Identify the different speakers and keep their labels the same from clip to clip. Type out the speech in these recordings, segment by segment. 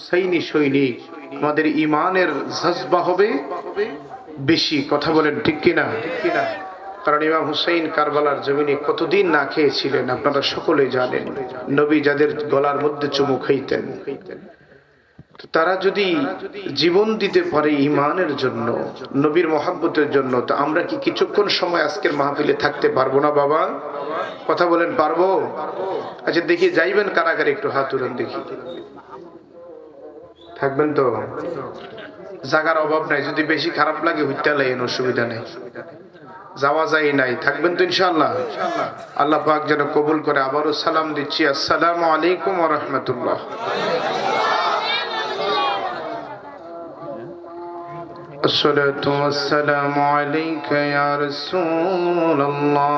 Speaker 1: হুসাইনি সৈনিক, আমাদের ইমানের জজবা হবে বেশি। কথা বলেন ঠিক কিনা? কারণ ইমাম হুসাইন কারবালার জমিনে কতদিন না খেয়েছিলেন আপনারা সকলে জানেন। নবী যাদের গলার মধ্যে চুমু খাইতেন, তো তারা যদি জীবন দিতে পারে ইমানের জন্য, নবীর মহাব্বতের জন্য, তো আমরা কি কিছুক্ষণ সময় আজকের মাহফিলে থাকতে পারবো না বাবা? কথা বলেন পারবো? আচ্ছা দেখি যাইবেন কারাগারে, একটু হাত তুলেন দেখি। থাকবেন তো? জায়গার অভাব নাই, যদি বেশি খারাপ লাগে হইতে লাগেন, অসুবিধা নেই, যাওয়া যায় নাই। থাকবেন তো ইনশাআল্লাহ? আল্লাহ পাক যেন কবুল করে। আবারও সালাম দিচ্ছি, আসসালামু আলাইকুম ওয়া রাহমাতুল্লাহ। আসসালাতু ওয়াসসালামু আলাইকা ইয়া রাসূলুল্লাহ।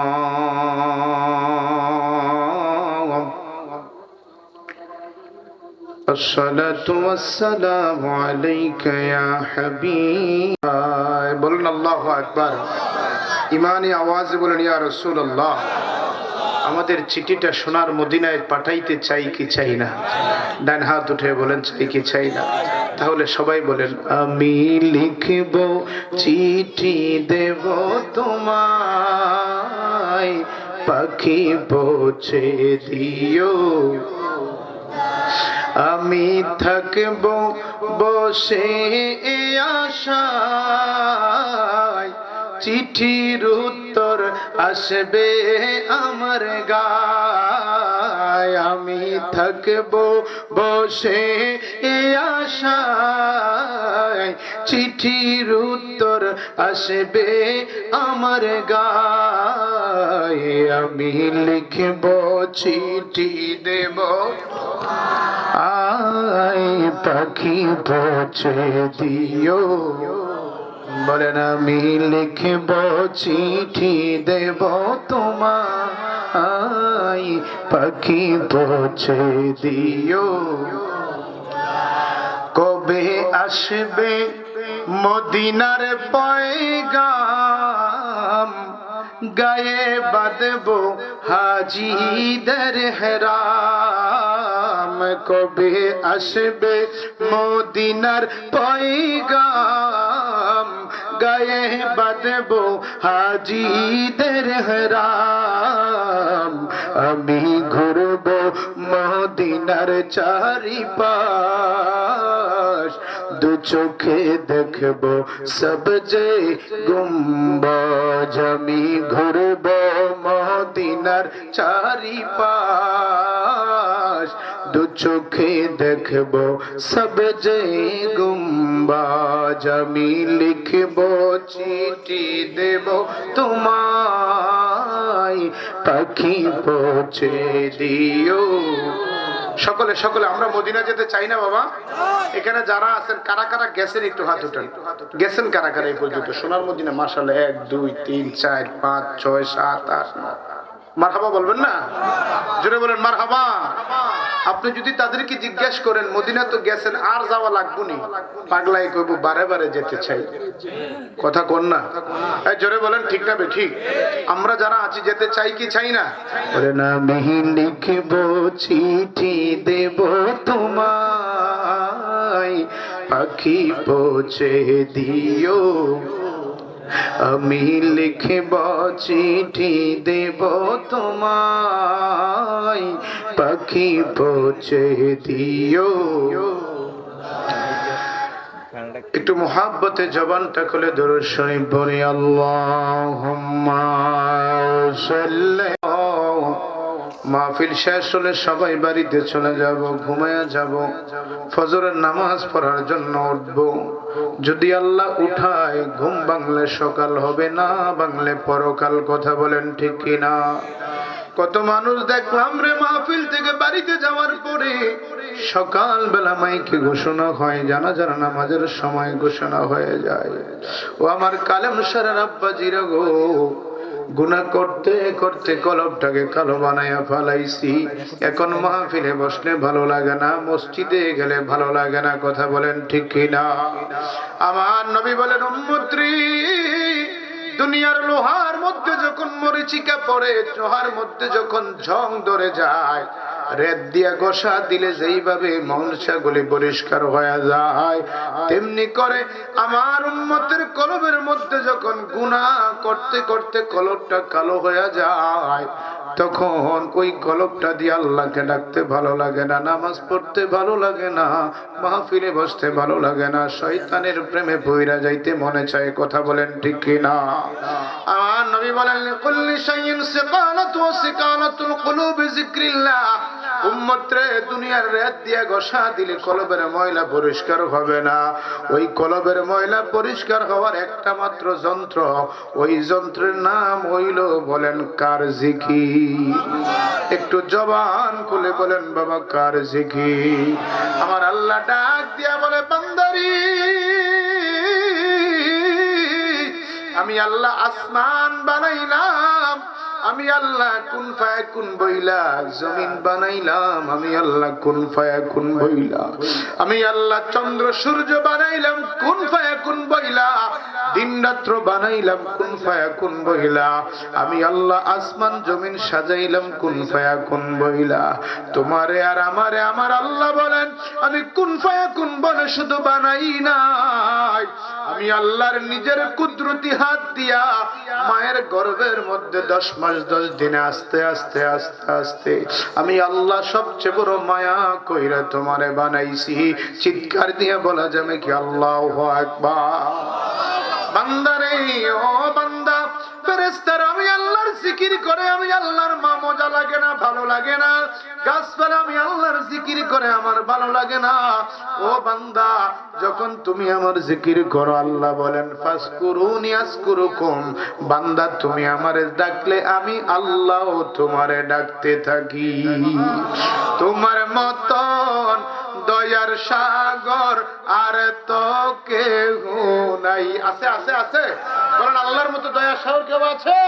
Speaker 1: আসসালাতু ওয়াসসালামু আলাইকা ইয়া হাবিব। বলুন আল্লাহু আকবার। ইমানি আওয়াজে বলেন ইয়া রাসূলুল্লাহ। আমাদের চিঠিটা সোনার মদিনায় পাঠাইতে চাই কি চাই না? ডান হাত উঠে বলেন চাই কি চাই না? তাহলে সবাই বলেন, আমি লিখব চিঠি দেব তোমায়, পাখি পৌঁছে দিও। আমি থাকব বসে আশায়, চিঠির উত্তর আসবে আমার গায়। আমি থাকব বসে আশায়, চিঠির উত্তর আসবে আমার গায়। আমি লিখব চিঠি দেব, আয় পাখি পৌঁছে দিও। বলেন আমি লিখব চিঠি দেব তোমায়, পাখি পৌঁছে দিও। কবে আসবে মদিনার পয়গাম, গায়ে বাঁধব হাজিদের হেরাম। কবে আসবে মদিনার পয়গাম, গায়ে বাঁধব হাজিদের হেরাম। আমি ঘুরব মদিনার চারিপাশ, দু চোখে দেখব সবজে গুম্বজ। আমি ঘুরব মদিনার চারিপাশ, দু চোখে দেখব সবজে গুম্বজ। আমি লিখব চিঠি দেব তোমায়, পাখি পৌঁছে দিও। সকলে সকলে আমরা মদিনা যেতে চাই না বাবা? এখানে যারা আছেন কারা কারা গেছেন একটু হাত উঠান। গেছেন কারা কারা এই পর্যন্ত সোনার মদিনা? মাশাআল্লাহ, 1 2 3 4 5 6 7 8 9। মারহাবা বলবেন না? জোরে বলেন মারহাবা। আপনি যদি তাদেরকে জিজ্ঞেস করেন মদিনা তো গেছেন, আর যাওয়া লাগবে নি, পাগলাই কইব বারে বারে যেতে চাই। কথা কোন না? এই জোরে বলেন ঠিক না ঠিক? আমরা যারা আছি যেতে চাই কি চাই না? বলেন আমি লিখব চিঠি দেব তোমায়, পাখি পৌঁছে দিও। আমি লিখব চিঠি দেব তোমায়, পাখি পৌঁছে দিও। একটু মোহাব্বতে জবানটা খুলে দরুদ শরীফ পড়ি। আল্লাহুম্মা সাল্লি। মাহফিল শেষ হলে সবাই বাড়িতে চলে যাব, ঘুমায়া যাব, ফজরের নামাজ পড়ার জন্য উঠবো। যদি আল্লাহ উঠায়, ঘুম ভাঙলে সকাল হবে, না ভাঙলে পরকাল। কথা বলেন ঠিক কিনা? কত মানুষ দেখলাম রে মাহফিল থেকে বাড়িতে যাওয়ার পরে সকাল বেলা মাইকে ঘোষণা হয়, জানাজার নামাজের সময় ঘোষণা হয়ে যায়। ও আমার কালেম সারার আব্বাজিরা গো, গুনাহ করতে করতে কলবটাকে কালো বানায়া ফেলাইছি। এখন মাহফিলে বসলে ভালো লাগে না, মসজিদে গেলে ভালো লাগে না। কথা বলেন ঠিক কিনা? আমার নবী বলেন, উম্মতরি দুনিয়ার লোহার মধ্যে যখন মরিচিকা পড়ে, লোহার মধ্যে যখন ঝং ধরে যায়, রেত দিয়া ঘষা দিলে যেইভাবে মলসাগুলি পরিষ্কার হয়ে যায়, তেমনি করে আমার উম্মতের কলবের মধ্যে যখন গুনাহ করতে করতে কলবটা কালো হয়ে যায়, তখন ওই কলবটা দিয়ে আল্লাহকে ডাকতে ভালো লাগে না, নামাজ পড়তে ভালো লাগে না, মাহফিলে বসতে ভালো লাগে না, শয়তানের প্রেমে পইরা যাইতে মনে চায়। কথা বলেন ঠিক কিনা? আমার নবী বলেন, কুল্লি শাইইন সিকালাতু ওয়া সিকালাতুল কুলুবি যিকরিল্লাহ। উম্মত রে, দুনিয়ার রেত দিয়ে ঘষা দিলে কলবের ময়লা পরিষ্কার হবে না। ওই কলবের ময়লা পরিষ্কার হওয়ার একটা মাত্র যন্ত্র, ওই যন্ত্রের নাম হইল, বলেন কার জিকির। একটু জবান খুলে বলেন বাবা কার জিকির। আমার আল্লাহ ডাক দিয়া বলে, বান্দারি আমি আল্লাহ আসমান বানাইলাম, আমি আল্লাহ কুন ফায়াকুন বইলা জমিন বানাইলাম, আমি আল্লাহ কুন ফায়াকুন বইলা, আমি আল্লাহ চন্দ্র সূর্য বানাইলাম কুন ফায়াকুন বইলা, দিন রাত্র বানাইলাম কুন ফায়াকুন বইলা, আমি আল্লাহ আসমান জমিন সাজাইলাম কুন ফায়াকুন বইলা। তোমারে আর আমারে আমার আল্লাহ বলেন, আমি কুন ফায়াকুন বলে শুধু বানাই নাই, আমি আল্লাহর নিজের কুদরতি হাত দিয়া মায়ের গর্ভের মধ্যে 10 মাস 10 দিনে আস্তে আস্তে আস্তে আস্তে আমি আল্লাহ সবচেয়ে বড় মায়া কইরা তোমারে বানাইছি। চিৎকার দিয়ে বলা যাবে কি আল্লাহু আকবার। বান্দারে, ও বান্দা, ফেরেশতারা আমি আল্লাহর জিকির করে, আমি আল্লাহর মা মজা লাগে না, ভালো লাগে না। গাছপালা আমি আল্লাহর জিকির করে, আমার ভালো লাগে না। ও বান্দা, যখন তুমি আমার জিকির করো, আল্লাহ বলেন ফাসকুরুনি আসকুরুকুম, বান্দা তুমি আমারে ডাকলে আমি আল্লাহ তোমারে ডাকতে থাকি। তোমার মতন দয়ার সাগর আর তো কেউ নাই। আছে আছে আছে, বলেন আল্লাহর মতো দয়ার সাগর কেউ আছে?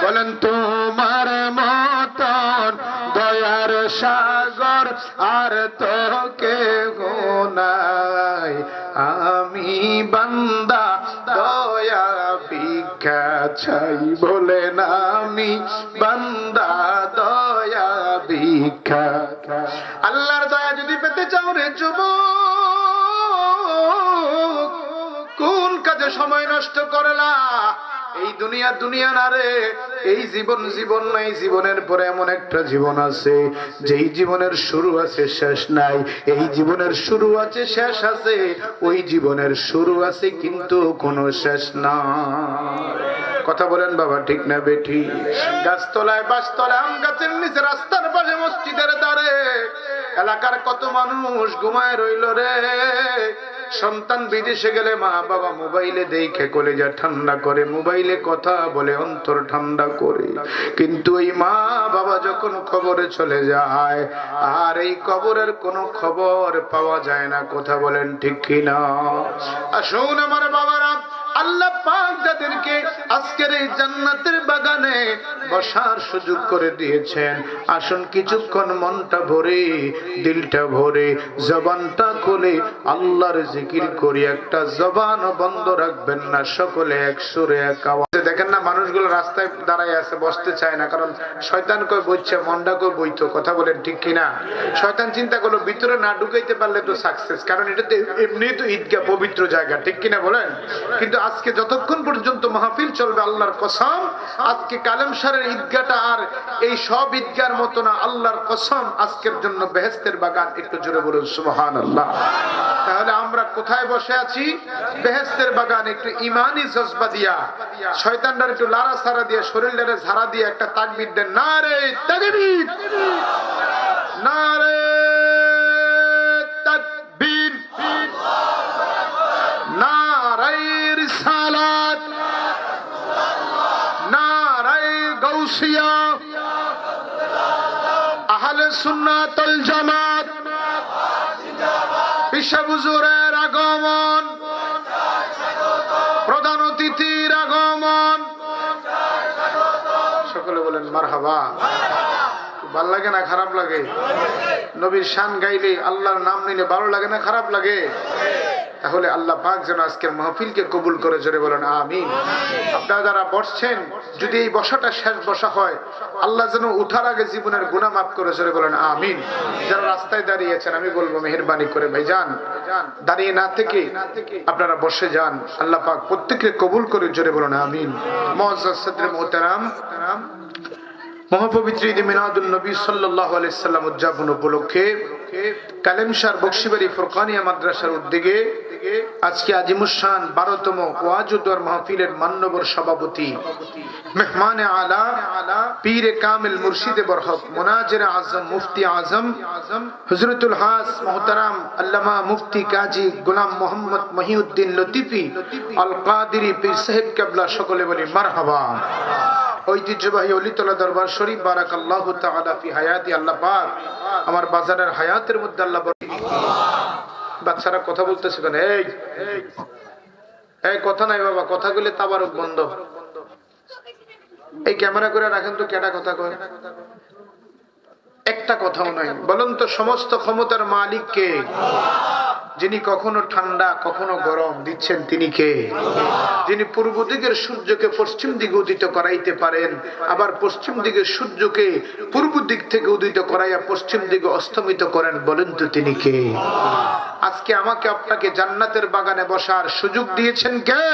Speaker 1: বলেন তোমার মতন দয়ার সাগর আর তো কেউ নাই। আমি বান্দা দয়া ভিক্ষা চাই, বলেন আমি বান্দা দয়া ভিক্ষা। আল্লাহর দয়া যদি পেতে চাও রে যুবক, কোন কাজে সময় নষ্ট করলা? এই দুনিয়া দুনিয়া না রে, এই জীবন জীবন নাই। জীবনের পরে এমন একটা জীবন আছে, যেই জীবনের শুরু আছে শেষ নাই। এই জীবনের শুরু আছে শেষ আছে, ওই জীবনের শুরু আছে কিন্তু কোনো শেষ না। কথা বলেন বাবা, ঠিক না বেঠি? গাছতলায় বাসতলায়, আম গাছের নিচে, রাস্তার পাশে, মসজিদের ধারে এলাকার কত মানুষ ঘুমায় রইল রে। সন্তান বিদেশে গেলে মা বাবা মোবাইলে দেখে কলেজা ঠান্ডা করে, মোবাইলে কথা বলে অন্তর ঠান্ডা করে। কিন্তু এই মা বাবা যখন কবরে চলে যায়, আর এই কবরের কোনো খবর পাওয়া যায় না। কথা বলেন ঠিক কিনা? আসুন আমার বাবারা, আল্লাহ পাক যাদেরকে আজকের এই জান্নাতের বাগানে বসার সুযোগ করে দিয়েছেন, আসুন কিছুক্ষণ মনটা ভরে, দিলটা ভরে, জবানটা খুলে আল্লাহর জিকির করি। একটা জবান বন্ধ রাখবেন না, সকলে এক সুরে এক আওয়াজে। দেখেন না, মানুষগুলো রাস্তায় দাঁড়ায় আছে, বসতে চায় না, কারণ শয়তান কই বইছে, মনটা কই বইতো। কথা বলেন ঠিক কিনা? শয়তান চিন্তা করলো ভিতরে না ঢুকাইতে পারলে তো সাকসেস, কারণ এটা তো এমনি তো ঈদগাহ পবিত্র জায়গা, ঠিক কিনা বলেন? কিন্তু আজকে যতক্ষণ পর্যন্ত মাহফিল চলবে, আল্লাহর কসম আজকে কালেমশারের ঈদগাহটা আর এই সব ঈদগাহর মতো না। আল্লাহর কসম আজকের জন্য বেহেশতের বাগান। একটু জোরে বলুন সুবহানাল্লাহ। তাহলে আমরা কোথায় বসে আছি? বেহেশতের বাগান। একটু ইমানি জজবা দিয়া, শয়তানটার একটু লাড়া সারা দিয়ে, শরীরটারে ঝাড়া দিয়ে একটা তাকবীর দেন। নারে তাকবীর, নারে তাকবীর, নারে রিসালাত, নারে গাউসিয়া, আহলে সুন্নাত ওয়াল জামাত, বিশ্ব হুজুরের আগমন, প্রধান অতিথির আগমন। সকলে বলেন মারহাবা। ভালো লাগে না খারাপ লাগে? নবীর শান গাইলে, আল্লাহর নাম নিলে ভালো লাগে না খারাপ লাগে? তাহলে আল্লাহ পাক যেন আজকের মাহফিলকে কবুল করে, জোরে বলেন আমিন। আপনারা যারা বসছেন, যদি এই বসাটা শেষ বসা হয়, আল্লাহ যেন উঠার আগে জীবনের গুনাহ মাফ করে, জোরে বলেন আমিন। যারা রাস্তায় দাঁড়িয়েছেন, আমি বলবো মেহেরবানি করে ভাইজান দাঁড়িয়ে না থেকে আপনারা বসে যান। আল্লাহ পাক প্রত্যেককে কবুল করে, জোরে বলেন আমিন। মুআজ্জাজ সদরে মুহতারাম, মহাপবিত্র ঈদ মিলাদুন নবী সাল্লাল্লাহু আলাইহি সাল্লাম উদযাপন উপলক্ষে কালেমশার বকশিবাড়ি ফুরকানিয়া মাদ্রাসার উদ্যোগে আজকে আজিমুশান 12তম ওয়াজ ও দোয়ার মাহফিলের মান্যবর সভাপতি, মেহমানে আলা, পীরে কামিল মুর্শিদে বরহক, মুনাজির আজম, মুফতি আজম হযরতুল হাস মুহতারাম আল্লামা মুফতি কাজী গোলাম মোহাম্মদ মহিউদ্দিন লতিফি আল কাদেরী পীর সাহেব কেবলা, সকলে বলি মারহাবা। ঐতিহ্যবাহী অলিতলা দরবার শরীফ, বারাকাল্লাহু তাআলা ফি হায়াতি। আল্লাহ পাক আমার বাজারের হায়াতের মধ্যে আল্লাহ বাচ্চারা কথা বলতেছে কেন? এই কথা নাই বাবা, কথা বলে তাবারক বন্ধ। এই ক্যামেরা করে রাখেন তো, কেডা কথা কয়? একটা কথাও নাই। বলুন তো, সমস্ত ক্ষমতার মালিক কে? যিনি কখনো ঠান্ডা কখনো গরম দিচ্ছেন তিনি কে? যিনি পূর্ব দিকের সূর্যকে পশ্চিম দিকে উদিত করাইতে পারেন, আবার পশ্চিম দিকের সূর্যকে পূর্ব দিক থেকে উদিত করাইয়া পশ্চিম দিকে অস্তমিত করেন, বলেন তো তিনি কে? আজকে আমাকে আপনাকে জান্নাতের বাগানে বসার সুযোগ দিয়েছেন কে?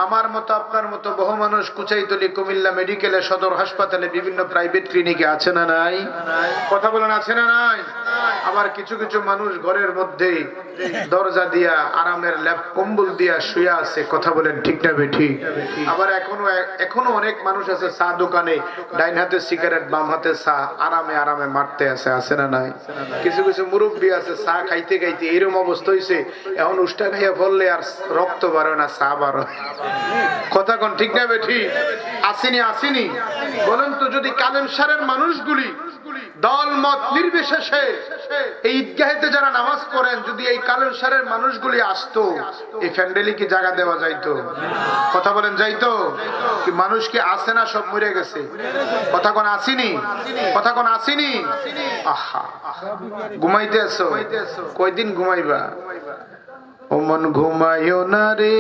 Speaker 1: আমার মতো আপনার মতো বহু মানুষ কুচাইতলী, কুমিল্লা মেডিকেলে, সদর হাসপাতালে, বিভিন্ন প্রাইভেট ক্লিনিকে আছে না নাই? কথা বলেন, আছে না নাই? আবার কিছু কিছু মানুষ ঘরের মধ্যে দরজা দিয়া আরামের ল্যাপ কম্বল দিয়া শুয়ে আছে, কথা বলেন ঠিক না বেঠি? আবার এখনো অনেক মানুষ আছে চা দোকানে, ডাইন হাতে সিগারেট, বাম হাতে চা, আরামে আরামে মারতে আছে না নাই? কিছু কিছু মুরব্বী আছে চা খাইতে খাইতে এরকম অবস্থা হয়েছে, এখন উষ্টা খাইয়া ফললে আর রক্ত বাড়ে না, চা বাড়ে। কথা কোন ঠিক না বেঠি? আসেনি? বলেন তো, যদি কালেমশারের মানুষগুলি দল মত নির্বিশেষে এই ঈদগাহেতে যারা নামাজ পড়েন, যদি এই কালেমশারের মানুষগুলি আসতো, এই ফ্যান্ডেলি কি জায়গা দেওয়া যাইতো? কথা বলেন, যাইতো? কি মানুষ কি আসে না? সব মরে গেছে। কথা কোন আসেনি? কথা কোন আসেনি? আহা, ঘুমাইতে আছো? কয়দিন ঘুমাইবা? ও মন ঘুমায়ো না রে,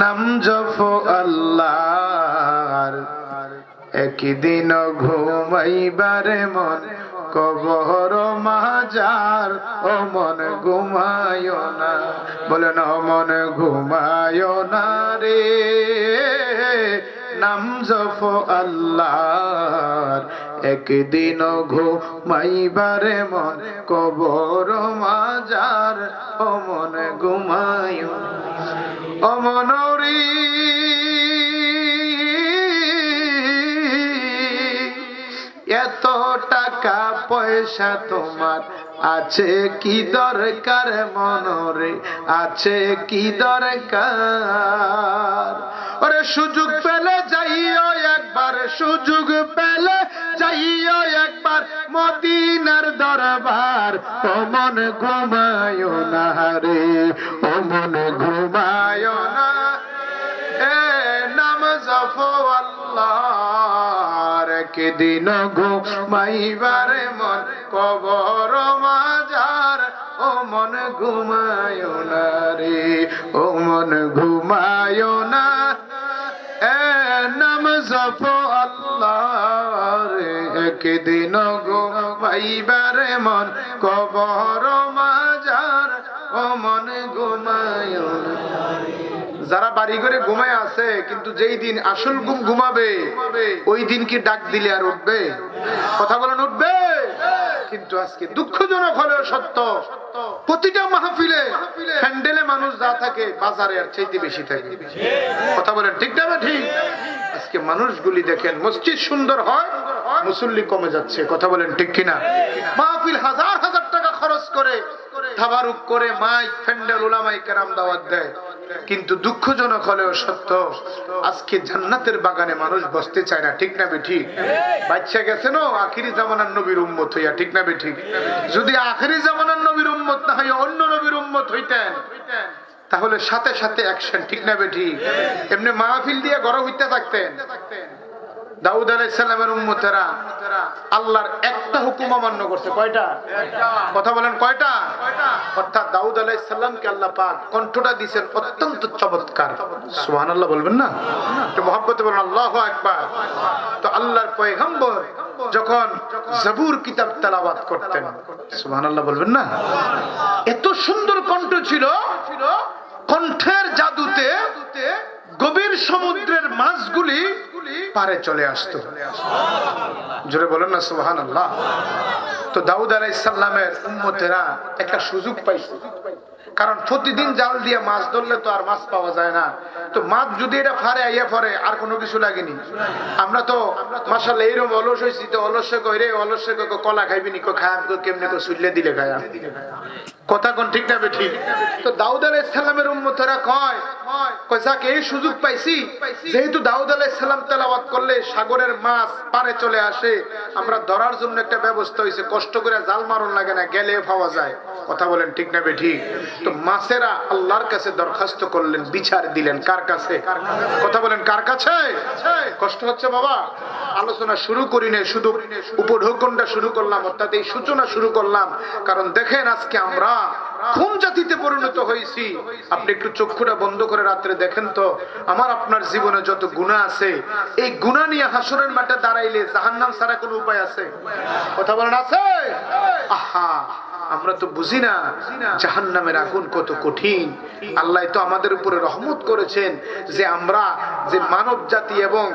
Speaker 1: নাম জপ আল্লাহর, একদিন ঘুমাইবারে মন কবর মাজার। ও মন ঘুমায়ো না, বলেন ও মন ঘুমায়ো না রে, নাম জপ আল্লাহর, একদিন ঘুমাইবারে মন কবর মাজার। ও মন ঘুমায়ো, ও মনরি এত টাকা পয়সা তোমার আছে কি দরকার? মনরে আছে কি দরকার? ওরে সুযোগ পেলে যাইও একবার, সুযোগ পেলে যাইও একবার মদিনার দরবার। ও মন ঘুমায়ো না রে, ও মন ঘুমায়ো না, এ নাম জপ আল্লাহর, একদিন ঘুমাইবারে মন কবর মাজার। ও মন ঘুমায়ো না রে, ও মন ঘুমায়ো না, এ নাম জপ আল্লাহর, একদিন ঘুমাইবারে মন কবর মাজার। ও মন ঘুমায়ো না। যারা বাড়ি ঘরে ঘুমায় আছে, কিন্তু যেই দিন আসল ঘুমাবে ওই দিন কি ডাক দিলে আর উঠবে? কথা বলেন, উঠবে? কিন্তু আজকে দুঃখজনক হলেও সত্য, প্রতিটা মাহফিলে প্যান্ডেলে মানুষ যা থাকে, বাজারে আর চাইতে বেশি থাকে। কথা বলেন ঠিক না ঠিক? আজকে মানুষগুলি দেখেন, মসজিদ সুন্দর হয়, মুসল্লি কমে যাচ্ছে। কথা বলেন ঠিক কিনা? মাহফিল হাজার হাজার টাকা খরচ করে, তাবারুক করে, মাইক, প্যান্ডেল, উলামায়ে কেরাম দাওয়াত দেয়, কিন্তু দুঃখজনক হলেও সত্য, আজকে জান্নাতের বাগানে মানুষ বসতে চায় না। ঠিক না বেঠিক? বাচ্চা গেছে না আখিরি জামানার নবীর উম্মত হইয়া। ঠিক না বেঠিক? যদি আখিরি জামানার নবীর উম্মত না হইয়া অন্য নবীর উম্মত হইতেন, তাহলে সাথে সাথে অ্যাকশন। ঠিক না বেঠিক? এমনি মাহফিল দিয়ে গড় হইতে থাকতেন, দাউদ আলাইহিস সালামের উম্মতেরা আল্লাহর একটা হুকুম অমান্য করছে। কয়টা? কথা বলেন কয়টা? অর্থাৎ দাউদ আলাইহিস সালামকে আল্লাহ পাক কণ্ঠটা দিয়েছেন অত্যন্ত চমৎকার। সুবহানাল্লাহ বলবেন না? একটু মহব্বতে বলেন আল্লাহু আকবার। তো আল্লাহর পয়গম্বর যখন জবুর কিতাব তেলাওয়াত করতেন, সুবহানাল্লাহ বলবেন না? এত সুন্দর কণ্ঠ ছিল, কণ্ঠের জাদুতে গভীর সমুদ্রের মাছগুলি পারে চলে আসতো। জোরে বলেন না সুবহানাল্লাহ। তো দাউদ আলাইহিস সালামের উম্মতেরা একটা সুযোগ পাইছে, কারণ প্রতিদিন জাল দিয়ে মাছ ধরলে তো আর মাছ পাওয়া যায় না। তো মাছ যদি এটা ফারে আইয়া পরে আর কোনো কিছু লাগেনি। আমরা তো মাশাআল্লাহ এরকম অলস হয়েছি, তো অলসে কইরে অলসে কলা খাইবি নি, খায় কেমনি সুল্লে দিলে খায়। কথা কোন ঠিক না বেঠি? তো দাউদ আলাইহিস সালামের উম্মতেরা কয় যাকে এই সুযোগ পাইছি, যেহেতু দাউদ আলাইহিস সালাম তেলাওয়াত করলে সাগরের মাছ পারে চলে আসে, আমরা ধরার জন্য একটা ব্যবস্থা হয়েছে, কষ্ট করে জাল মারণ লাগে না, গেলে পাওয়া যায়। কথা বলেন ঠিক না বেঠি? তো মাছেরা আল্লাহর কাছে দরখাস্ত করলেন, বিচার দিলেন কার কাছে? কথা বলেন কার কাছে? কষ্ট হচ্ছে বাবা? আলোচনা শুরু করি না, শুধু উপঢৌকনটা শুরু করলাম, অর্থাৎ এই সূচনা শুরু করলাম। কারণ দেখেন আজকে আমরা কোন জাতিতে পরিণত হয়েছি। আপনি একটু চক্ষুটা বন্ধ করে রাত্রে দেখেন তো, আমার আপনার জীবনে যত গুনাহ আছে, এই গুনাহ নিয়ে হাসরের মাঠে দাঁড়াইলে জাহান্নাম ছাড়া কোনো উপায় আছে? কথা বলেন আছে? আহা, আমরা তো বুঝি না জাহান্নামের আগুন কত কঠিন। আল্লাহ তো আমাদের উপরে রহমত করেছেন যে আমরা যে মানব জাতি এবং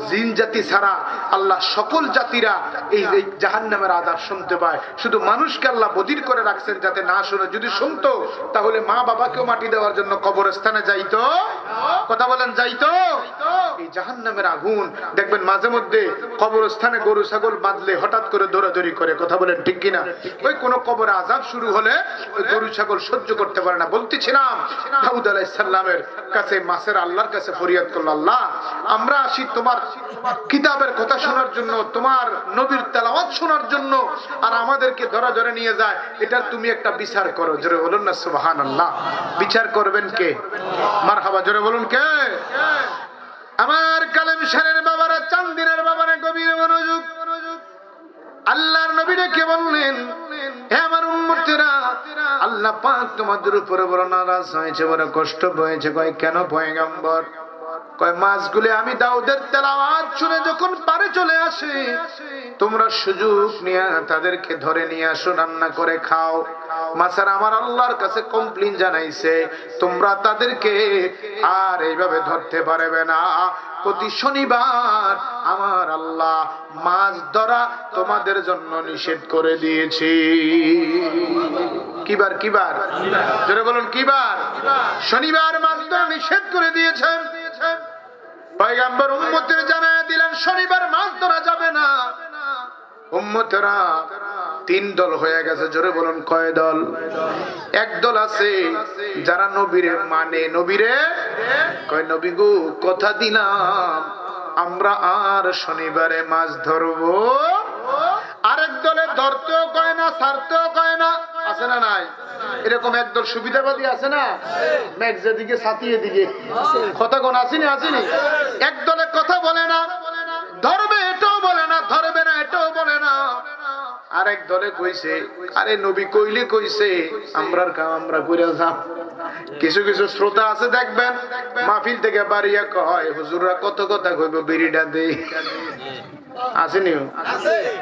Speaker 1: জিন জাতি ছাড়া আল্লাহ সকল জাতিরা এই জাহান্নামের আযাব শুনতে পায়। শুধু মানুষকে আল্লাহ বধির করে রাখছেন যাতে না শুনে। যদি শুনতো তাহলে মা বাবাকেও মাটি দেওয়ার জন্য কবরস্থানে যাইতো। কথা বলেন যাইতো? এই জাহান্নামের আগুন দেখবেন মাঝে মধ্যে কবরস্থানে গরু ছাগল বাঁধলে হঠাৎ করে দৌড়াদৌড়ি করে। কথা বলেন ঠিক কিনা? ওই কোন কবরে আযাব শুরু হলে ওই গরু ছাগল সহ্য করতে পারে না। বলতেছিলাম দাউদ আলাইহিস সালামের কাছে মাছের আল্লাহর কাছে ফরিয়াদ করল, আল্লাহ আমরা আসি তোমার কিতাবের কথা শোনার জন্য, তোমার নবীর তেলাওয়াত শোনার জন্য, আর আমাদেরকে ধরা ধরে নিয়ে যায়। এটা তুমি একটা বিচার করো। জোরে বলুন না সুবহানাল্লাহ। বিচার করবেন কে? মারহাবা, জোরে বলুন কে? আমার কালেম শানের বাবারা, চান্দিনের বাবারা, গভীর মনোযোগ। আল্লাহর নবী ডেকে বললেন, হে আমার উম্মতেরা, আল্লাহ পাক তোমাদের উপরে বড় নারাজ হয়েছে, বড় কষ্ট হয়েছে। কয় কেন পয়গম্বর? কয় মাছগুলি আমি দাউদের তেলাওয়াত শুনে যখন পারে চলে আসে, তোমরা সুযোগ নিয়ে তাদেরকে ধরে নিয়ে আসো, রান্না করে খাও। মাছের আমার আল্লাহর কাছে কমপ্লেইন জানাইছে, তোমরা তাদেরকে আর এইভাবে ধরতে পারবে না। প্রতি শনিবার আমার আল্লাহ মাছ ধরা তোমাদের জন্য নিষেধ করে দিয়েছি। কিবার? কিবার? জোরে বলুন কিবার? শনিবার মাছ ধরা নিষেধ করে দিয়েছেন। পয়গম্বর উম্মতের জানায়া দিলেন শনিবার মাছ ধরা যাবে না। উম্মতেরা তিন দল হয়ে গেছে। জোরে বলুন কয় দল? এক দল আছে যারা নবীরে মানে, নবীরে কয় নবী গো কথা দিলাম আমরা আর শনিবারে মাছ ধরবো। আরেক দলে ধরতেও কয় না, ছাড়তেও কয় না। আছে না নাই? এরকম একদল সুবিধাবাদী আছে না, মেঘ যেদিকে ছাতিয়ে দিকে। কথা কোন আসেনি? আসেনি? একদলে কথা বলে না, ধরবে এটাও বলে না, ধরবে না এটাও বলে না। আরেক দলে কইছে আরে নবী কইলে কইছে, আমরার কাম আমরা কইরা যাব। কিছু কিছু শ্রোতা আছে দেখবেন মাহফিল থেকে বাড়িয়া কয় হুজুররা কত কথা কইব, বিড়িটা দেই। আসেনি?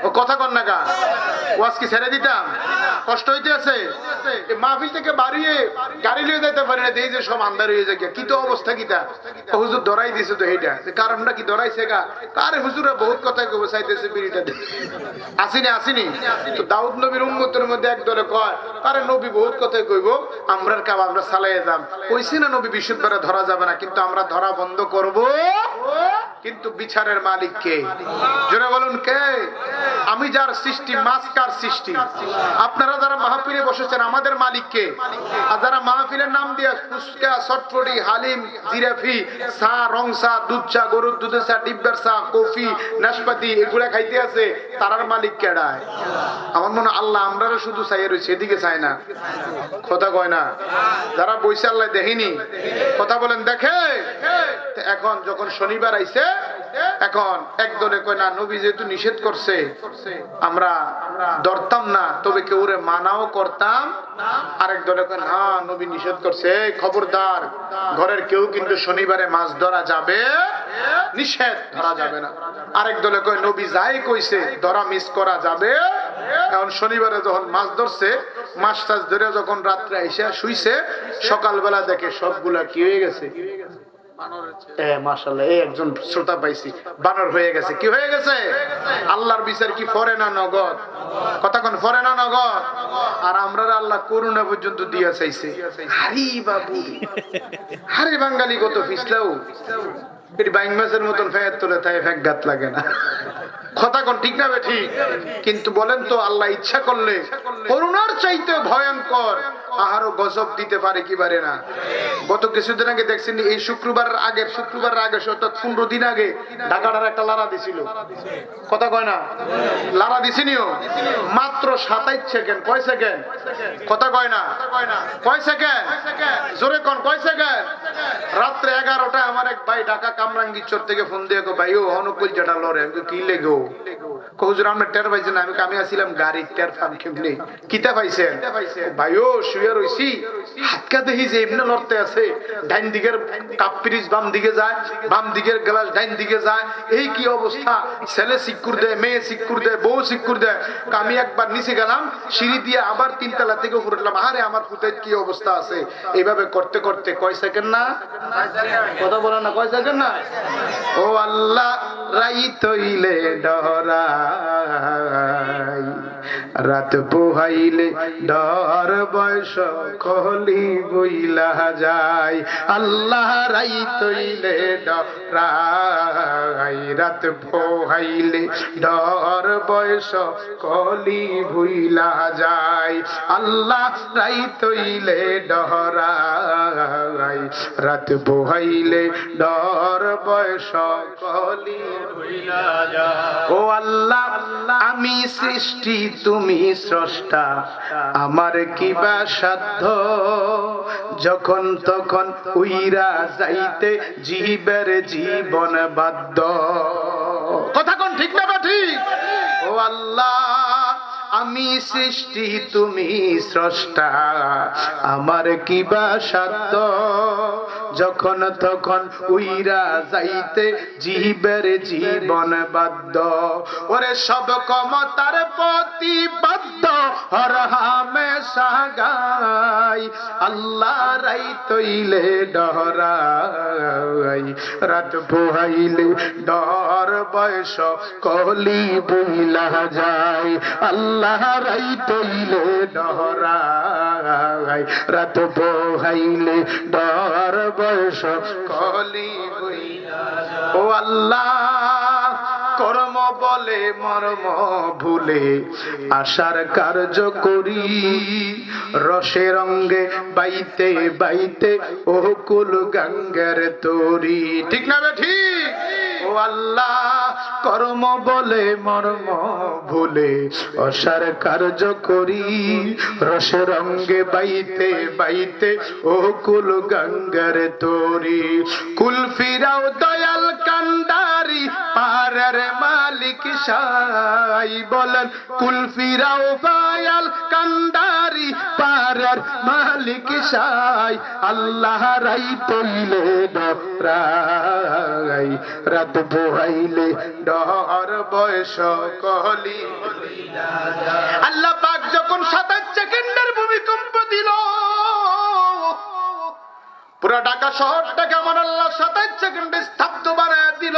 Speaker 1: ও কথা কন না কা? ওয়াজ কি ছেড়ে দিতাম? কষ্ট হইতে আছে? মাহফিল থেকে বাড়িয়ে গাড়ি লিয়ে যাইতে পারি না, দেই যে সব আন্ধার হয়ে যায়। কি তো অবস্থা কিটা? হুজুর ধরাই দিছে তো এইটা কারণটা কি ধরাইছে গা? কারে হুজুরা বহুত কথা কইব, চাইতেছে বিড়িটা দে। আসেনি? আসেনি? তো দাউদ নবীর উম্মতের মধ্যে এক দলে কয় আরে নবী বহুত কথা কইব, আমরার কাম আমরা চালাইয়ে যাম। কইছি না নবী বিশুদ্ধভাবে ধরা যাবে না, কিন্তু আমরা ধরা বন্ধ করব। কিন্তু বিচারের মালিক কে? জোরে বলুন কে? আমি যার সৃষ্টি, মাছ কার সৃষ্টি? আপনারা যারা মাহফিলে বসেছেন আমাদের মালিক কে? আর যারা মাহফিলের নাম দিয়ে ফুচকা, চটপটি, হালিম, জিরাফি, চা, রং চা, দুধ চা, গরুর দুধের চা, ডিব্বার চা, কফি, নাশপাতি এগুলা খাইতে আছে, তারার মালিক কেডায়? আমার মনে আল্লাহ আমরা শুধু চাই রয়েছে, এদিকে চায় না। কথা কয় না? যারা বইছে আল্লাহ দেখিনি। কথা বলেন দেখে। এখন যখন শনিবার আইছে এখন একদলে কয় না নবী যেহেতু নিষেধ করছে আমরা ধরতাম না, তবে কেউ মানাও করতাম। আরেক দলে কয় না নবী নিষেধ করছে, খবরদার ঘরের কেউ কিন্তু শনিবারে মাছ ধরা যাবে, নিষেধ, ধরা যাবে না। আরেক দলে কয় নবী যাই কইছে ধরা মিস করা যাবে। এখন শনিবারে যখন মাছ ধরছে, মাছ টাছ ধরে যখন রাত্রে এসে শুইছে, সকালবেলা দেখে সবগুলা কি হয়ে গেছে, মাশাআল্লাহ একজন শ্রোতা পাইছি, বানর হয়ে গেছে। কি হয়ে গেছে? আল্লাহর বিচার কি ফরে না নগদ? কতক্ষণ ফরে না নগদ? আর আমরা আল্লাহ করুণা পর্যন্ত দিয়া চাইছে। হারি বাবু, হারি বাঙালি কত ফিসলাও, এটি বাইং মাছের মতন ফেয়ার তোলে, তাই ফেক গাত লাগে না। কথা কোন ঠিক না ঠিক? কিন্তু বলেন তো আল্লাহ ইচ্ছা করলে করুণার চাইতে ভয়ঙ্কর আরো গজব দিতে পারে কি পারে না? গত কিছুদিন আগে দেখছেন, এই শুক্রবার আগে 15 দিন আগে ঢাকাটার একটা লারা দিছিল। কথা কয় না? লারা দিছিনিও মাত্র 27 সেকেন্ড। কয় সেকেন্ড? কথা কয় না? কয় সেকেন্ড? জোরে কোন কয় সেকেন্ড? রাত্রে 11টায় আমার এক ভাই ঢাকা কামরাঙ্গীরচর থেকে ফোন দিয়ে ভাই ও অনুকূল যেটা লড়ে, আমি কি লেগো হুজুর আমরা টের পাইছেন? আমি আসছিলাম গাড়ি, টের ফাম কেমনি কিতা পাইছেন? ভাইও শুয়ে রইছি, হাতকা দেখি যে এমনি লড়তে আছে, ডাইন দিকের কাপ পিরিচ বাম দিকে যায়, বাম দিকের গ্লাস ডাইন দিকে যায়, এই কি অবস্থা! ছেলে সিক্কুর দেয়, মেয়ে সিক্কুর দেয়, বউ সিক্কুর দেয়। আমি একবার নিচে গেলাম, সিঁড়ি দিয়ে আবার 3 তলা থেকে উপরে উঠলাম, আরে আমার ফুটের কি অবস্থা আছে! এইভাবে করতে করতে কয় সেকেন্ড না? কথা বলে না, কয় সেকেন্ড না? ও আল্লাহ, রাইত হইলে ডরাই, রাত পোহাইলে ডর, বয়স কলি বইলা যায়। আল্লাহ, রাইত হইলে ডরাই, রাত পোহাইলে ডর, বয়স কলি ভুইলা যায়। আল্লাহ, রাইত হইলে ডরাই, রাত পোহাইলে ডর, বয়স কলি ভুইলা যায়। ও আল্লাহ, আমি সৃষ্টি তুমি স্রষ্টা, আমার কিবা সাধ্য, যখন তখন উইরা যাইতে জীবের জীবন বাধ্য। কথা কোন ঠিক না ঠিক? ও আল্লাহ, আমি সৃষ্টি তুমি স্রষ্টা, আমার কিবা সাধ্য, যখন তখন উইরা যাইতে জীবের জীবন বাধ্য। ওরে সব ক্ষমতার প্রতিবাদ্য হর হামেশা গাই। আল্লাহ, রাইত হইলে ডরাই, রাত পোহাইলে ডর, বয়স কলি বইলা যায়। আল্লাহ, রাইত হইলে ডরাই, রাত পোহাইলে ডর, বয়স কলি বইলা যায়। ও আল্লাহ, কর্ম বলে মর্ম ভুলে আশার কার্য করি, রসে রঙ্গে বাইতে বাইতে ও কুল গঙ্গের তরি। ঠিক না ঠিক? ও আল্লাহ, কর্ম বলে মর্ম ভুলে আশার কার্য করি, রসে রঙ্গে বাইতে বাইতে ও কুল গঙ্গের তরি। কুল ফিরাও দয়াল কান্ডারি, পারের মালিক সাই। বলেন কুল ফিরাও দয়াল কান্ডারি, পারের মালিক সাই। আল্লাহ, রাইত হইলে ডরাই, রাত পোহাইলে ডর, বয়স কলি। আল্লাহ পাক যখন 27 সেকেন্ডের ভূমিকম্প দিল, পুরা ঢাকা শহরটাকে আমার আল্লাহ 27 সেকেন্ডে স্তব্ধ বানায় দিল।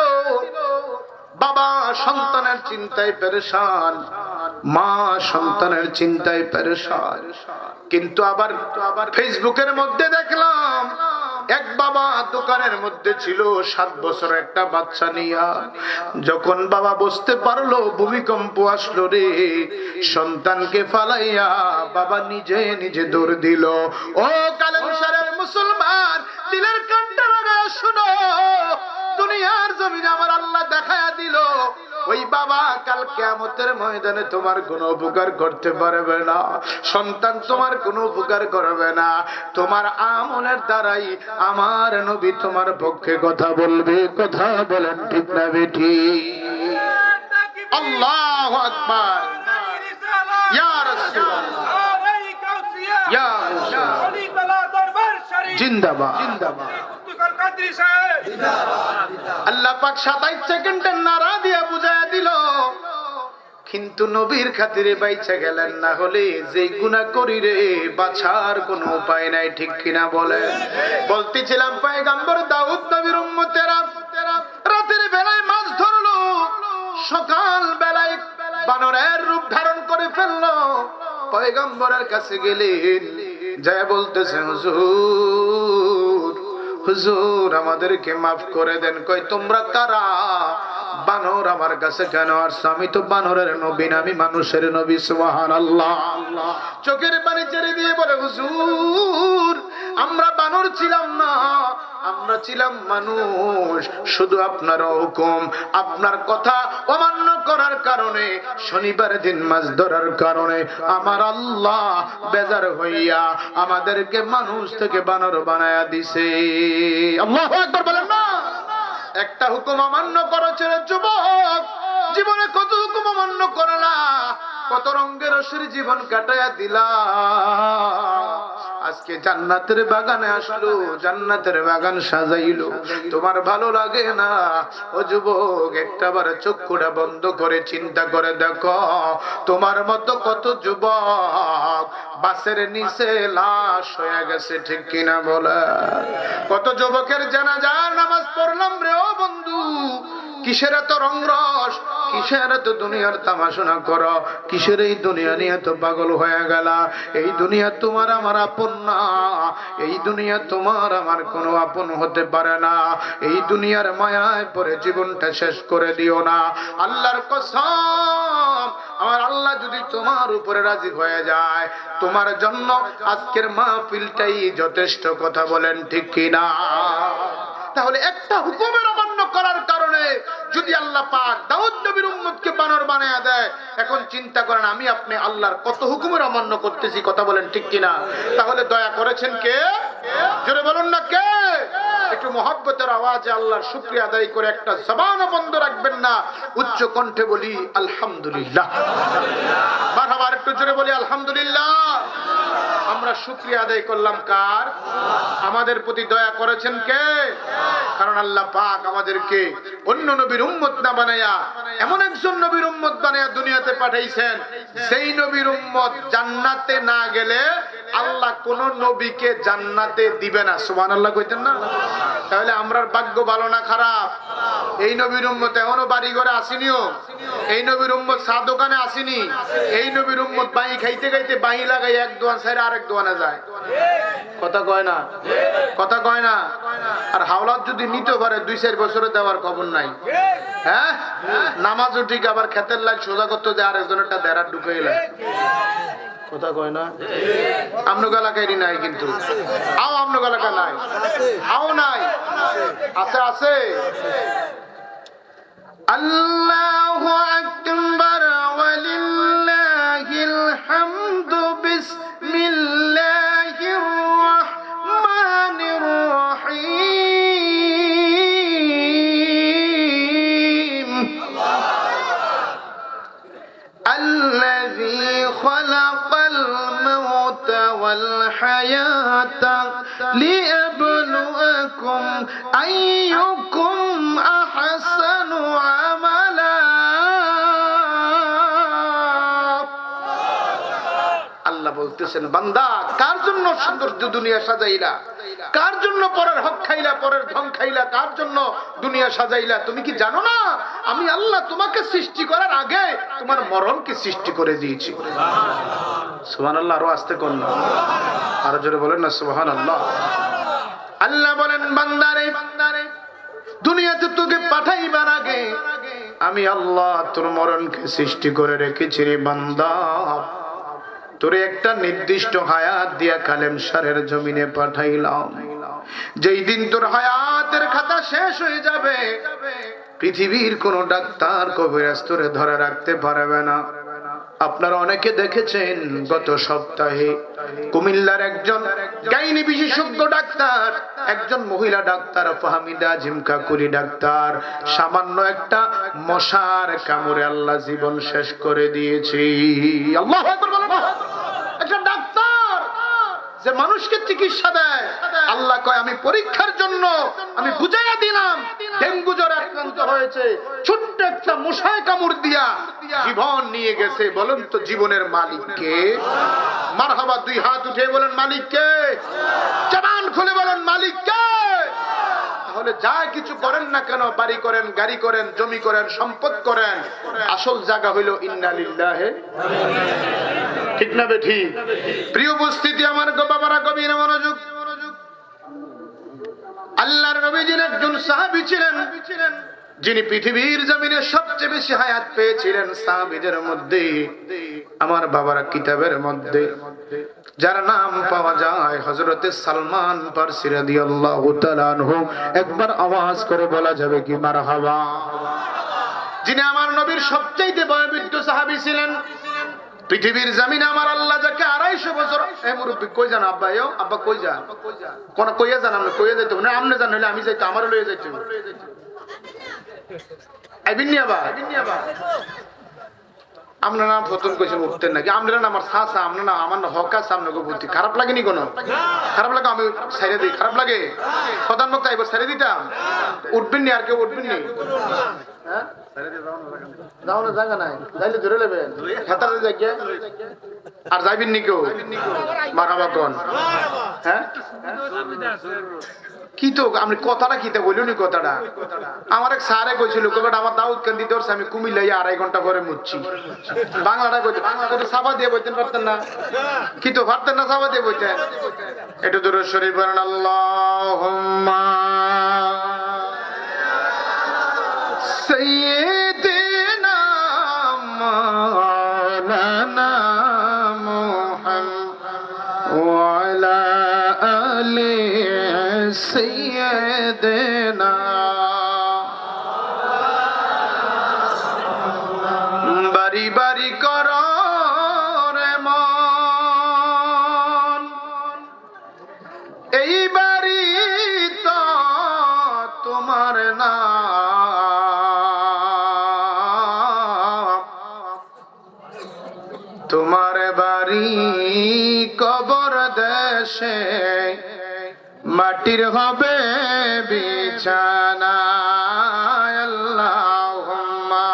Speaker 1: বাবা সন্তানের চিন্তায় পেরেশান, মা সন্তানের চিন্তায় পেরেশান। কিন্তু আবার ফেসবুকের মধ্যে দেখলাম এক বাবা দোকানের মধ্যে ছিল 7 বছরের একটা বাচ্চা নিয়া। যখন বাবা বুঝতে পারলো ভূমিকম্প আসলো রে, সন্তানকে ফালাইয়া বাবা নিজে নিজে দৌড় দিল। ও কালেমশারের মুসলমান, দিলের কানটা লাগায় শুনো, দুনিয়া দুনিয়ার জমিনে আমার আল্লাহ দেখায়া দিল ওই বাবা কাল কিয়ামতের ময়দানে তোমার কোনো উপকার করতে পারবে না, সন্তান তোমার কোনো উপকার করবে না, তোমার আমলের দ্বারাই আমার নবী তোমার পক্ষে কথা বলবে। কথা বলেন ঠিক না বেঠি? আল্লাহু আকবার। ইয়া রাসূলুল্লাহ, ইয়া রাসূলুল্লাহ, জিন্দাবাদ জিন্দাবাদ। আল্লাহ পাক 27 সেকেন্ডের নারা দিয়া বুঝায়া দিল, কিন্তু নবীর খাতিরে বাইচা গেলেন, না হলে যে গুনাহ করি রে বাছার কোনো উপায় নাই। ঠিক কিনা বলে? বলতেছিলাম পয়গম্বর দাউদ নবীর উম্মতেরা রাতের বেলায় মাছ ধরলো, সকাল বেলায় বানরের রূপ ধারণ করে ফেললো। পয়গম্বরের কাছে গেলেন, যায় বলতেছে হুজুর হুজুর আমাদেরকে মাফ করে দেন। কই তোমরা কারা? বানর আমার কাছে কেন আসছো? আমি তো বানরের নবী না, আমি মানুষের নবী। সুবহানাল্লাহ। চোখের পানি ছেড়ে দিয়ে বলে হুজুর আমরা বানর ছিলাম না, আমরা ছিলাম মানুষ। শুধু আপনার হুকুম, আপনার কথা অমান্য করার কারণে, শনিবার দিন মাছ ধরার কারণে আমার আল্লাহ বেজার হইয়া আমাদেরকে মানুষ থেকে বানর বানায়া দিছে। আল্লাহু আকবার বলেন না? একটা হুকুম অমান্য করেছে যুবক, জীবনে কত হুকুম অমান্য করলা, কত রঙের রসের জীবন কাটায়া দিলা। আজকে জান্নাতের বাগানে আসলো, জান্নাতের বাগান সাজাইলো, তোমার ভালো লাগে না? ও যুবক একটাবার চক্ষুটা বন্ধ করে চিন্তা করে দেখো, তোমার মতো কত যুবক বাসের নিচে লাশ হয়ে গেছে। ঠিক কিনা বলে? কত যুবকের জানাজার নামাজ পড়লাম রে ও বন্ধু, কিসের এত রং রস, কিসের এত দুনিয়ার তামাশা করো, কিসের এই দুনিয়া নিয়ে তো পাগল হয়ে গেল? এই দুনিয়া তোমার আমার আপন না, এই দুনিয়া তোমার আমার কোনো আপন হতে পারে না। এই দুনিয়ার মায়ায় পড়ে জীবনটা শেষ করে দিও না। আল্লাহর কসম, আমার আল্লাহ যদি তোমার উপরে রাজি হয়ে যায়, তোমার জন্য আজকের মাহফিলটাই যথেষ্ট। কথা বলেন ঠিক কিনা? তাহলে একটা হুকুমের অমান্য করার কারণে যদি আল্লাহ পাক দাউদ নবীর উম্মতকে বানর বানায়া দেয়, এখন চিন্তা করেন আমি আপনি আল্লাহর কত হুকুমের অমান্য করতেছি। কথা বলেন ঠিক কিনা? তাহলে দয়া করেছেন কে? জোরে বলুন না কে? একটু মহব্বতের আওয়াজে আল্লাহর শুকরিয়া আদায় করে একটা জবানও বন্ধ রাখবেন না, উচ্চ কণ্ঠে বলি আলহামদুলিল্লাহ। মারহাবা, একটু জোরে বলি আলহামদুলিল্লাহ। আমরা শুকরিয়া আদায় করলাম কার? আমাদের প্রতি দয়া করেছেন কে? কারণ আল্লাহ পাক আমাদেরকে অন্য নবীর উম্মত না বানায়া এমন একজন নবীর উম্মত বানায়া দুনিয়াতে পাঠাইছেন, সেই নবীর উম্মত জান্নাতে না গেলে আল্লাহ কোন নবীকে জান্নাতে দিবে না। সুবহানাল্লাহ কইতেন না? তাহলে আমরার ভাগ্য ভালো না খারাপ? এই নবীর উম্মত এখনো বাড়ি ঘরে আসেনিও, এই নবীর উম্মত চা দোকানে আসেনি, এই নবীর উম্মত বাই খাইতে খাইতে বাই লাগাই এক দোয়ান ছাইরা আরেক দোয়ানে যায়। কথা কয় না? কথা কয় না? আর হাওলাত যদি নিতে পারে 2-4 বছরে দেওয়ার খবর নাই। হ্যাঁ, নামাজও ঠিক, আবার খেতের লাগ সোজা করতে যায় আরেকজনেরটা দেড়া ঢুকে গেলে। কথা কয় না? আমনগো এলাকায় নাই, কিন্তু আও আমনগো এলাকায় নাই, আও নাই, আছে আছে। আল্লাহু আকবার ওয়ালিল্লাহিল হামদু বিসমিল্লাহির রাহমানির রহিম। আল্লাযী খালাকাল মাউতা ওয়াল হায়াতা লিয়াবলুয়াকুম আইয়ুকুম আহসানু আমালা। আল্লাহ বলতেছেন, বান্দা কার জন্য সৌন্দর্য দুনিয়া সাজাইলা? কার জন্য পরের হক খাইলা, পরের ধন খাইলা? কার জন্য দুনিয়া সাজাইলা? তুমি কি জানো না আমি আল্লাহ তোমাকে সৃষ্টি করার আগে তোমার মরণকে সৃষ্টি করে দিয়েছি? সুবহানাল্লাহ। আরো আস্তে কোন, আরো জোরে বলেন না সুবহানাল্লাহ। আল্লাহ বলেন, বান্দারে দুনিয়াতে তোকে পাঠাইবার আগে আমি আল্লাহ তোর মরণকে সৃষ্টি করে রেখেছি রে বান্দা। তোরে একটা নির্দিষ্ট হায়াত দিয়া কালেম সারের জমিনে পাঠাইলাম। যেই দিন তোর হায়াত আমানতের খাতা শেষ হয়ে যাবে, পৃথিবীর কোন ডাক্তার কবিরাজ তোরে ধরে রাখতে পারবে না। আপনারা অনেকে দেখেছেন গত সপ্তাহে কুমিল্লার একজন গাইনি বিশেষজ্ঞ ডাক্তার, একজন মহিলা ডাক্তার ফাহমিদা জিমকাকুরি ডাক্তার, সামান্য একটা মশার কামড়ে আল্লাহ জীবন শেষ করে দিয়েছে। আল্লাহু আকবার বলেন। একটা ডাক্তার যে মানুষকে চিকিৎসা দেয়, আল্লাহ কয় আমি পরীক্ষার জন্য আমি বুঝাইয়া দিলাম ডেঙ্গু জ্বরে আক্রান্ত হয়েছে, ছোট্ট একটা মশায় কামড় দিয়া জীবন নিয়ে গেছে। বলেন তো জীবনের মালিক কে? মারহাবা, দুই হাত উঠে বলেন মালিক কে? জবান খুলে বলেন মালিক কে? তাহলে যা কিছু করেন না কেন, বাড়ি করেন, গাড়ি করেন, জমি করেন, সম্পদ করেন, আসল জায়গা হইল ইন্না লিল্লাহি, ঠিক না বেঠি? প্রিয় উপস্থিতি আমার বাবারা, গভীর মনোযোগ। আল্লাহর নবীজির একজন সাহাবী ছিলেন যিনি পৃথিবীর জমিনে সবচেয়ে বেশি হায়াত পেয়েছিলেন। সাহাবীদের মধ্যে আমার বাবারা কিতাবের মধ্যে যার নাম পাওয়া যায় হযরতে সালমান ফারসি রাদিয়াল্লাহু তাআলা আনহু। একবার আওয়াজ করে বলা যাবে কি মারহাবা? যিনি আমার নবীর সবচেয়ে বয়োবৃদ্ধ সাহাবী ছিলেন। পৃথিবীর জমিনে আমার আল্লাহ যাকে 250 বছর, এ মুরব্বি কই যান আব্বা? আব্বা কই যান? কোন কইয়া যান? আপনি কইয়া যাইতে না, আপনি জান হইলে আমি যাইতে, আমারও লইয়া যাইতে। আইবিনি আবা, আপনার নাম ফতুন কইছেন উঠতেন নাকি? আপনারা না আমার সাসা, আপনার না আমার হক আছে, আপনাকে বলতে খারাপ লাগেনি? কোনো খারাপ লাগে? আমি ছেড়ে দিই, খারাপ লাগে? প্রধান বক্তা এবার ছেড়ে দিতাম। উঠবেন নি? আর কেউ উঠবেন নি? হ্যাঁ, যাও না, জায়গা নাই, যাইলে ধরে নেবেন খেতার জায়গা। আর যাইবেন নি কেউ? মারহাবা কোন? হ্যাঁ, কি তো আমি কথাটা কিতে বলিনি? কথাটা আমার এক স্যারে কইছিল, আমার দাউদ কান দিতে পারছে, আমি কুমিল্লা 2.5 ঘন্টা পরে মুচ্ছি। বাংলাটা কইতে সাবা দিয়ে বইতেন পারতেন না? কি তো পারতেন না সাবা দিয়ে বইতেন? একটু দূরে শরীফ বলেন আল্লাহুম্মা সাইয়্যিদিনা মাওলানা মুহাম্মদ ওয়া আলা আলি সাইয়্যিদিনা। বাড়ি বাড়ি কর রে মন, এই বাড়ি তো তোমার না, তোমার বাড়ি কবর দেশে, মাটির হবে বিছানা। আল্লাহুম্মা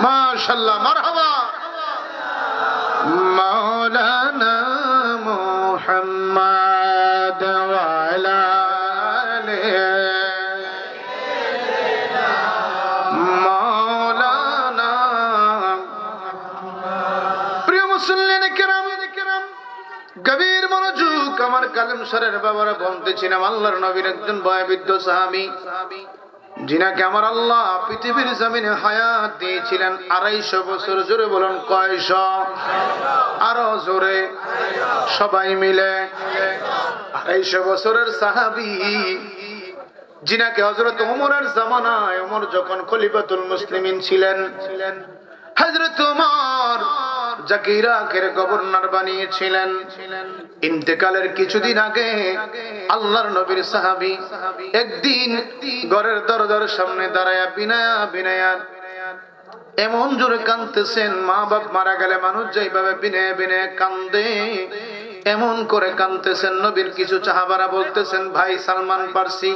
Speaker 1: মাশাআল্লাহ, মারহাবা। মাওলানা মুহাম্মদ ওয়া আলা আলিহি মাওলানা। প্রিয় মুসল্লিনে কেরাম, গভীর মনোযোগ। আমার কালেম সরের বাবারা বলতেছিলাম আল্লাহর নবীর একজন বয়োবৃদ্ধ সাহাবী, যিনাকে আমার আল্লাহ পৃথিবীর জমিনে হায়াত দিয়েছিলেন 250 বছর। জোরে বলুন কয়শ? আরো জোরে সবাই মিলে। 250 বছরের সাহাবী, যিনাকে হযরত ওমরের জামানায়, ওমর যখন খলিফাতুল মুসলিমিন ছিলেন, হযরত ওমর যাকে ইরাকের গভর্নর বানিয়েছিলেন, ইন্তেকালের কিছুদিন আগে আল্লাহর নবীর সাহাবী একদিন ঘরের দরজার সামনে দাঁড়ায়া বিনায়া বিনায়া এমন জোরে কাঁদতেছেন। মা বাপ মারা গেলে মানুষ যেভাবে বিনয়ে বিনয়ে কান্দে, এমন করে কাঁদতেছেন। নবীর কিছু সাহাবারা বলতেছেন, ভাই সালমান ফারসি,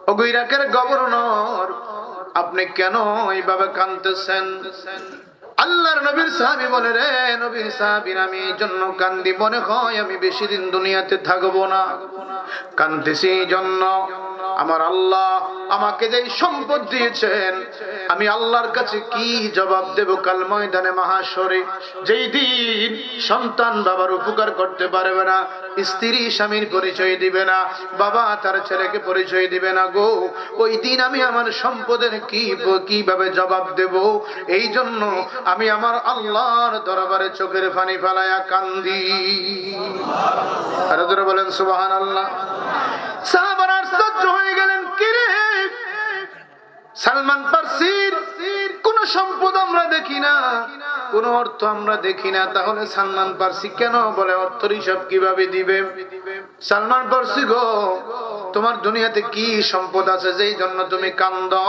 Speaker 1: ওগো ইরাকের গভর্নর, আপনি কেন এইভাবে কাঁদতেছেন? আল্লাহর নবীর সাহাবী বলে, রে নবীর সাহাবী, আমি এই জন্য কান্দি, মনে হয় আমি বেশি দিন দুনিয়াতে থাকবো না। কাঁদতেছি এই জন্য আমার আল্লাহ আমাকে যেই সম্পদ দিয়েছেন আমি আল্লাহর কাছে কি জবাব দেব কাল ময়দানে মাহশরে? যেই দিন সন্তান বাবার উপকার করতে পারবে না, স্ত্রী স্বামীর পরিচয় দিবে না, বাবা তার ছেলেকে পরিচয় দিবে না গো, ওই দিন আমি আমার সম্পদের কিভাবে জবাব দেব? এই জন্য আমি আমার আল্লাহর দরবারে চোখের পানি ফেলায়া কান্দি। আর যারা বলেন সুবহানাল্লাহ। সাহাবারা আশ্চর্য হয়ে গেলেন, কি রে সালমান ফার্সির কোন সম্পদ আমরা দেখি না, কোন অর্থ আমরা দেখি না, তাহলে সালমান ফার্সি কেন বলে অর্থের হিসাব কিভাবে দিবে? সালমান ফার্সি গো, তোমার দুনিয়াতে কি সম্পদ আছে যেই জন্য তুমি কান্দো?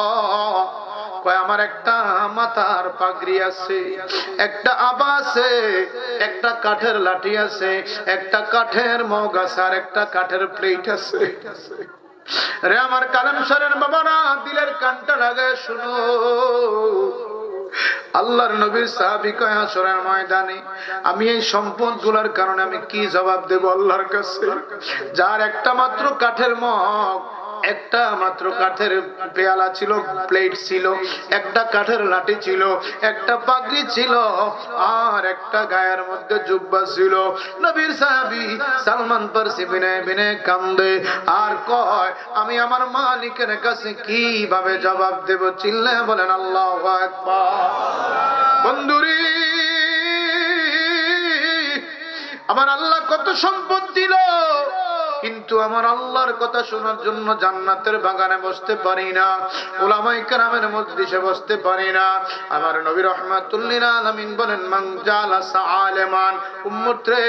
Speaker 1: কয় আমার একটা মাথার পাগড়ি আছে, একটা আবা আছে, একটা কাঠের লাঠি আছে, একটা কাঠের মগ আছে, আর একটা কাঠের প্লেট আছে। রে আমার কালামশারের বাবারা, দিলের কানটা লাগায় শুনো। আল্লাহর নবীর সাহাবী কয় হাসরের ময়দানে আমি এই সম্পদগুলোর কারণে আমি কি জবাব দেব আল্লাহর কাছে? যার একটা মাত্র কাঠের মগ, একটা মাত্র কাঠের পেয়ালা ছিল, প্লেট ছিল, একটা কাঠের লাঠি ছিল, একটা পাগড়ি ছিল, আর একটা গায়ের মধ্যে জুব্বা ছিল। নবীর সাহাবী সালমান ফার্সি বিনে বিনে কান্দে আর কয় আমি আমার মালিকের কাছে কিভাবে জবাব দেব? চিল্লায় বলেন আল্লাহু আকবার। বন্ধুরি, আমার আল্লাহ কত সম্পদ দিল, কিন্তু আমার আল্লাহর কথা শোনার জন্য জান্নাতের বাগানে বসতে পারি না, উলামায়ে কেরামের মজলিসে বসতে পারি না। আমার নবী রাহমাতুল লিল আলামিন বলেন, মান জালাসা আলেমান, উম্মত রে,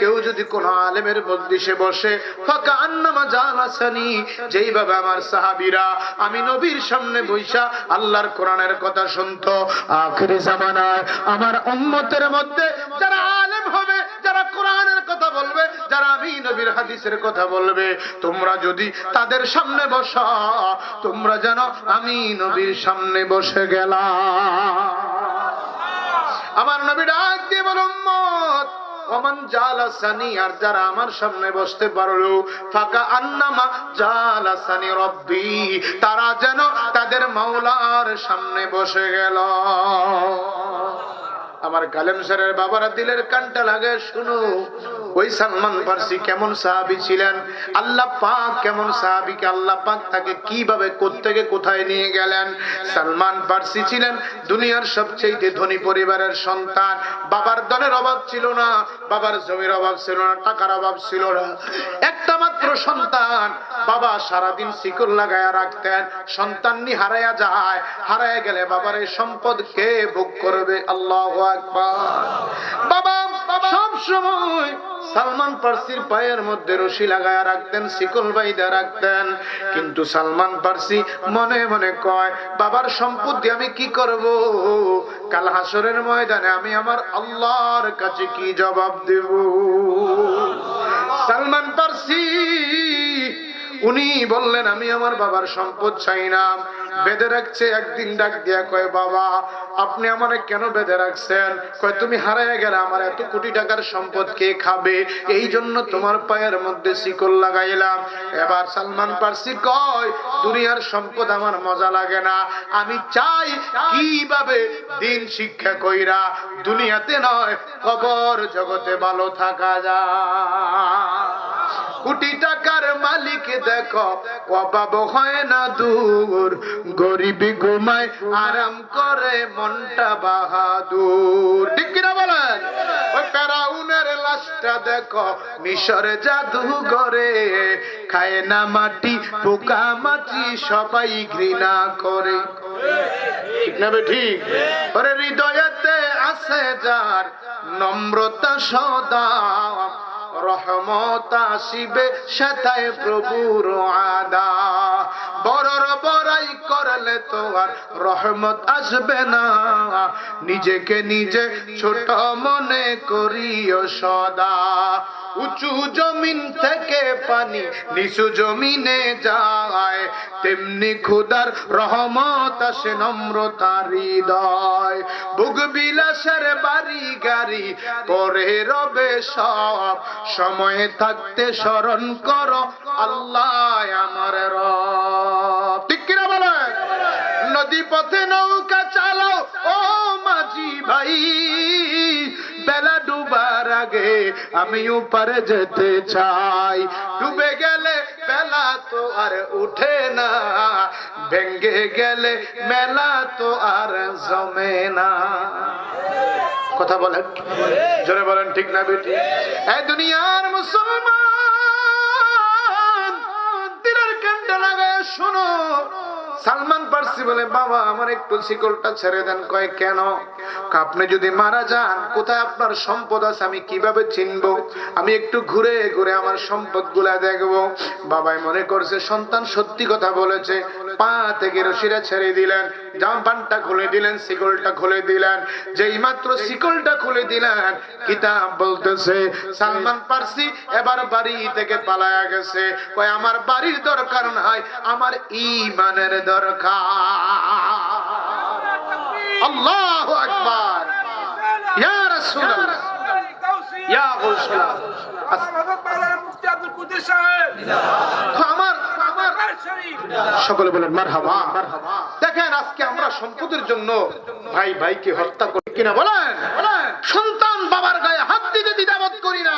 Speaker 1: কেউ যদি কোন আলেমের মজলিসে বসে, ফাকান্নামা জালাসানি, যেইভাবে আমার সাহাবীরা আমি নবীর সামনে বইসা আল্লাহর কোরআনের কথা শুনতো, আখিরি জামানায় আমার উম্মতের মধ্যে যারা আলেম হবে, যারা কোরআনের কথা বলবে, যারা আমি নবীর হাদিসের কথা বলবে, তোমরা যদি তাদের সামনে বসা, তোমরা যেন আমি নবীর সামনে বসে গেলাম। আমার নবী ডাক দিয়ে বলেন, উম্মত ওমান জালাসানি, আর যারা আমার সামনে বসতে পারলো, ফাকা আন্নামা জালাসানি রব্বি, তারা যেন তাদের মাওলার সামনে বসে গেল। আমার কালেম স্যারের বাবারা, দিলের কানটা লাগে শুনো। ওই সালমান ফার্সি কেমন সাহাবী ছিলেন, আল্লাহ পাক কেমন সাহাবীকে আল্লাহ পাক তাকে কিভাবে কোত্থেকে কোথায় নিয়ে গেলেন। সালমান ফার্সি ছিলেন দুনিয়ার সবচেয়ে ধনী পরিবারের সন্তান। বাবার ধনের অভাব ছিল না, বাবার জমির অভাব ছিল না, টাকার অভাব ছিল না, একটা মাত্র সন্তান। বাবা সারাদিন শিকল লাগায়া রাখতেন, সন্তান নি হারায়া যায়, হারায়া গেলে বাবার এই সম্পদ কে ভোগ করবে? আল্লাহু আকবার। বাবা সব সময় সালমান ফার্সির পায়ের মধ্যে রশি লাগায়া রাখতেন, শিকল বাইদা রাখতেন, কিন্তু সালমান ফার্সি মনে মনে কয়, বাবার সম্পদ দিয়ে আমি কি করব? কাল হাসরের ময়দানে আমি আমার আল্লাহর কাছে কি জবাব দেব? সালমান ফার্সি উনি বললেন, আমি আমার বাবার সম্পদ চাই না, বেঁধে রাখছে। একদিন ডাক দিয়া কয়, বাবা আপনি আমারে কেন বেঁধে রাখছেন? কয়, তুমি হারাইয়া গেলে আমার এত কোটি টাকার সম্পদ কে খাবে? এই জন্য তোমার পায়ের মধ্যে শিকল লাগাইলাম। এবার সালমান ফার্সি কয়, দুনিয়ার সম্পদ আমার মজা লাগে না, আমি চাই কিভাবে দিন শিক্ষা কইরা দুনিয়াতে নয় কবর জগতে ভালো থাকা যায়। কোটি টাকার মালিক দেখো অভাব হয় না দূর, গরিবি ঘুমায় আরাম করে মনটা বাহাদুর। ঠিক কিনা বলেন? ওই ফেরাউনের লাশটা দেখো মিশরে জাদু করে, খায় না মাটি পোকা মাছি সবাই ঘৃণা করে। ঠিক না বে ঠিক? ওরে হৃদয়েতে আছে যার নম্রতা সদা, রহমত আসিবে সেথায় প্রভুর আদা। বড়র বড়াই করলে তো আর রহমত আসবে না। নিজেকে নিজে ছোট মনে করিও সদা। উঁচু জমিন থেকে পানি নিচু জমিনে যায়, তেমনি খোদার রহমত আসে নম্রতার হৃদয়। ভোগ বিলাসের বাড়ি গাড়ি পরে রবে সব, সময় থাকতে স্মরণ করো আল্লাহ আমার রব। ঠিক কিনা বলে? নদী পথে নৌকা চালাও ও মাঝি ভাই, বেলা ডুবার আগে আমি পারে যেতে চাই। ডুবে গেলে বেলা তো আর উঠে না, ভেঙ্গে গেলে মেলা তো আর জমে না। কথা বলেন, জোরে বলেন, ঠিক না বেটি? এই দুনিয়ার মুসলমান দিলের কান্ডা লাগায় শোনো। সালমান পারসি বলে, বাবা আমার একটু শিকলটা ছেড়ে দেন। কয় কেন? আপনি যদি মারা যান কোথায় আপনার সম্পদ আছে আমি কিভাবে চিনবো? আমি একটু ঘুরে ঘুরে আমার সম্পদ গুলা দেখবো। বাবাই মনে করছে সন্তান সত্যি কথা বলেছে, পা থেকে রশিরা ছেড়ে দিলেন, জামপানটা খুলে দিলেন, শিকলটা খুলে দিলেন। যেই মাত্র শিকলটা খুলে দিলেন, কিতাব বলতেছে সালমান পারসি এবার বাড়ি থেকে পালায়া গেছে। কয় আমার বাড়ির দরকার নাই, আমার ঈমানের দরকার। আল্লাহু আকবার, ইয়া রাসূলুল্লাহ, ইয়া গাউসুল্লাহ। সকলে বলেন মারহাবা। দেখেন আজকে আমরা সম্পদের জন্য ভাই ভাইকে হত্যা করি কিনা বলেন? সন্তান বাবার গায়ে হাত দিতে দ্বিধাবোধ করি না,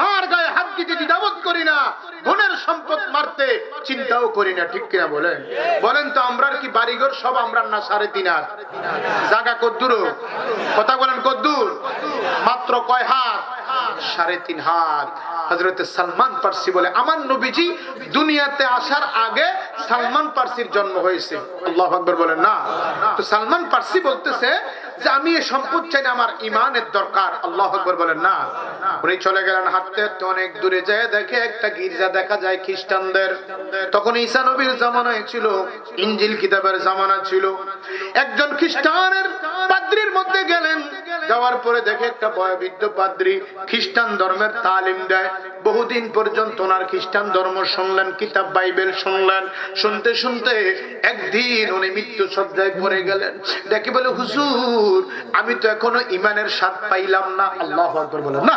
Speaker 1: মার গায়ে হাত দিতে দ্বিধাবোধ করি না, বোনের সম্পদ মারতে চিন্তাও করি না। ঠিক কিনা বলেন? বলেন তো আমরার কি বাড়িঘর সব আমরা না 3.5 হাত? জায়গা কদ্দুর? কথা বলেন কদ্দুর? মাত্র কয় হাত? 3.5 হাত। হযরত সালমান পারসি বলে আমার নবীজি দুনিয়াতে আসার আগে সালমান পারসির জন্ম হয়েছে। আল্লাহু আকবার বলেন না? তো সালমান পারসি বলতেছে যে আমি এই সম্পদ চাই না, আমার ঈমানের দরকার। আল্লাহু আকবার বলেন না? উনি চলে গেলেন হাঁটতে হাঁটতে, অনেক দূরে যায় দেখে একটা গির্জা দেখা যায় খ্রিস্টানদের। তখন ঈসা নবীর জামানায় ছিল, ইনজিল কিতাবের জামানা ছিল। একজন খ্রিস্টানের পাদ্রীর মধ্যে গেলেন, যাওয়ার পরে দেখে একটা বয়োবৃদ্ধ পাদ্রী খ্রিস্টান ধর্মের তালিম দেয়। বহুদিন পর্যন্ত ওনার খ্রিস্টান ধর্ম শুনলেন, কিতাব বাইবেল শুনলেন। শুনতে শুনতে একদিন উনি মৃত্যু সজ্জায় পড়ে গেলেন। দেখে বলে, হুজুর আমি তো এখনো ঈমানের স্বাদ পাইলাম না। আল্লাহু আকবার বলেন না?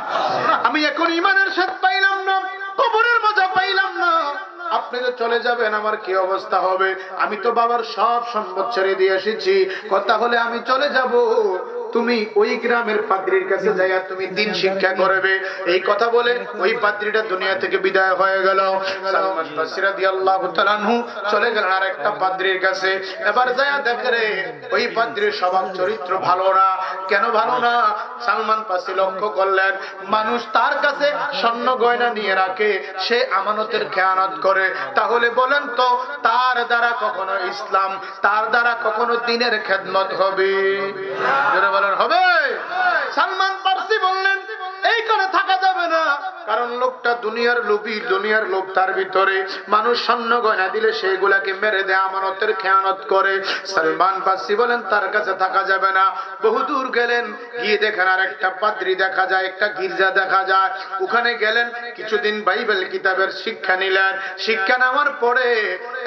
Speaker 1: আমি এখন ঈমানের স্বাদ পাইলাম না, কবরের মজা পাইলাম না। আপনি তো চলে যাবেন, আমার কি অবস্থা হবে? আমি তো বাবার সব সম্পদ ছেড়ে দিয়ে এসেছি। কথা হলে আমি চলে যাব, তুমি ওই গ্রামের পাদ্রীর কাছে যাইয়া তুমি দিন শিক্ষা করবে। এই কথা বলে ওই পাদ্রীটা দুনিয়া থেকে বিদায় হয়ে গেল। সালমান ফারসি রাদিয়াল্লাহু তাআলা আনহু চলে গেলেন আর একটা পাদ্রীর কাছে। এবার যায়া দেখে রে ওই পাদ্রীর স্বভাব চরিত্র ভালো না। কেন ভালো না? সালমান ফারসি লক্ষ্য করলেন মানুষ তার কাছে স্বর্ণ গয়না নিয়ে রাখে, সে আমানতের খেয়ানত করে। তাহলে বলেন তো তার দ্বারা কখনো ইসলাম, তার দ্বারা কখনো দ্বীনের খেদমত হবে? হবে? সালমান পারসি বললেন এই করে থাকা যাবে না, কারণ লোকটা দুনিয়ার লোভী, দুনিয়ার লোভ তার ভিতরে। মানুষ স্বর্ণ গয়না দিলে সেগুলাকে মেরে দেয়, আমানতের খেয়ানত করে। সালমান পারসি বলেন তার কাছে থাকা যাবে না। বহুদূর গেলেন, গিয়ে দেখেন আর একটা পাদ্রী দেখা যায়, একটা গির্জা দেখা যায়। ওখানে গেলেন, কিছুদিন বাইবেল কিতাবের শিক্ষা নিলেন। শিক্ষা নেওয়ার পরে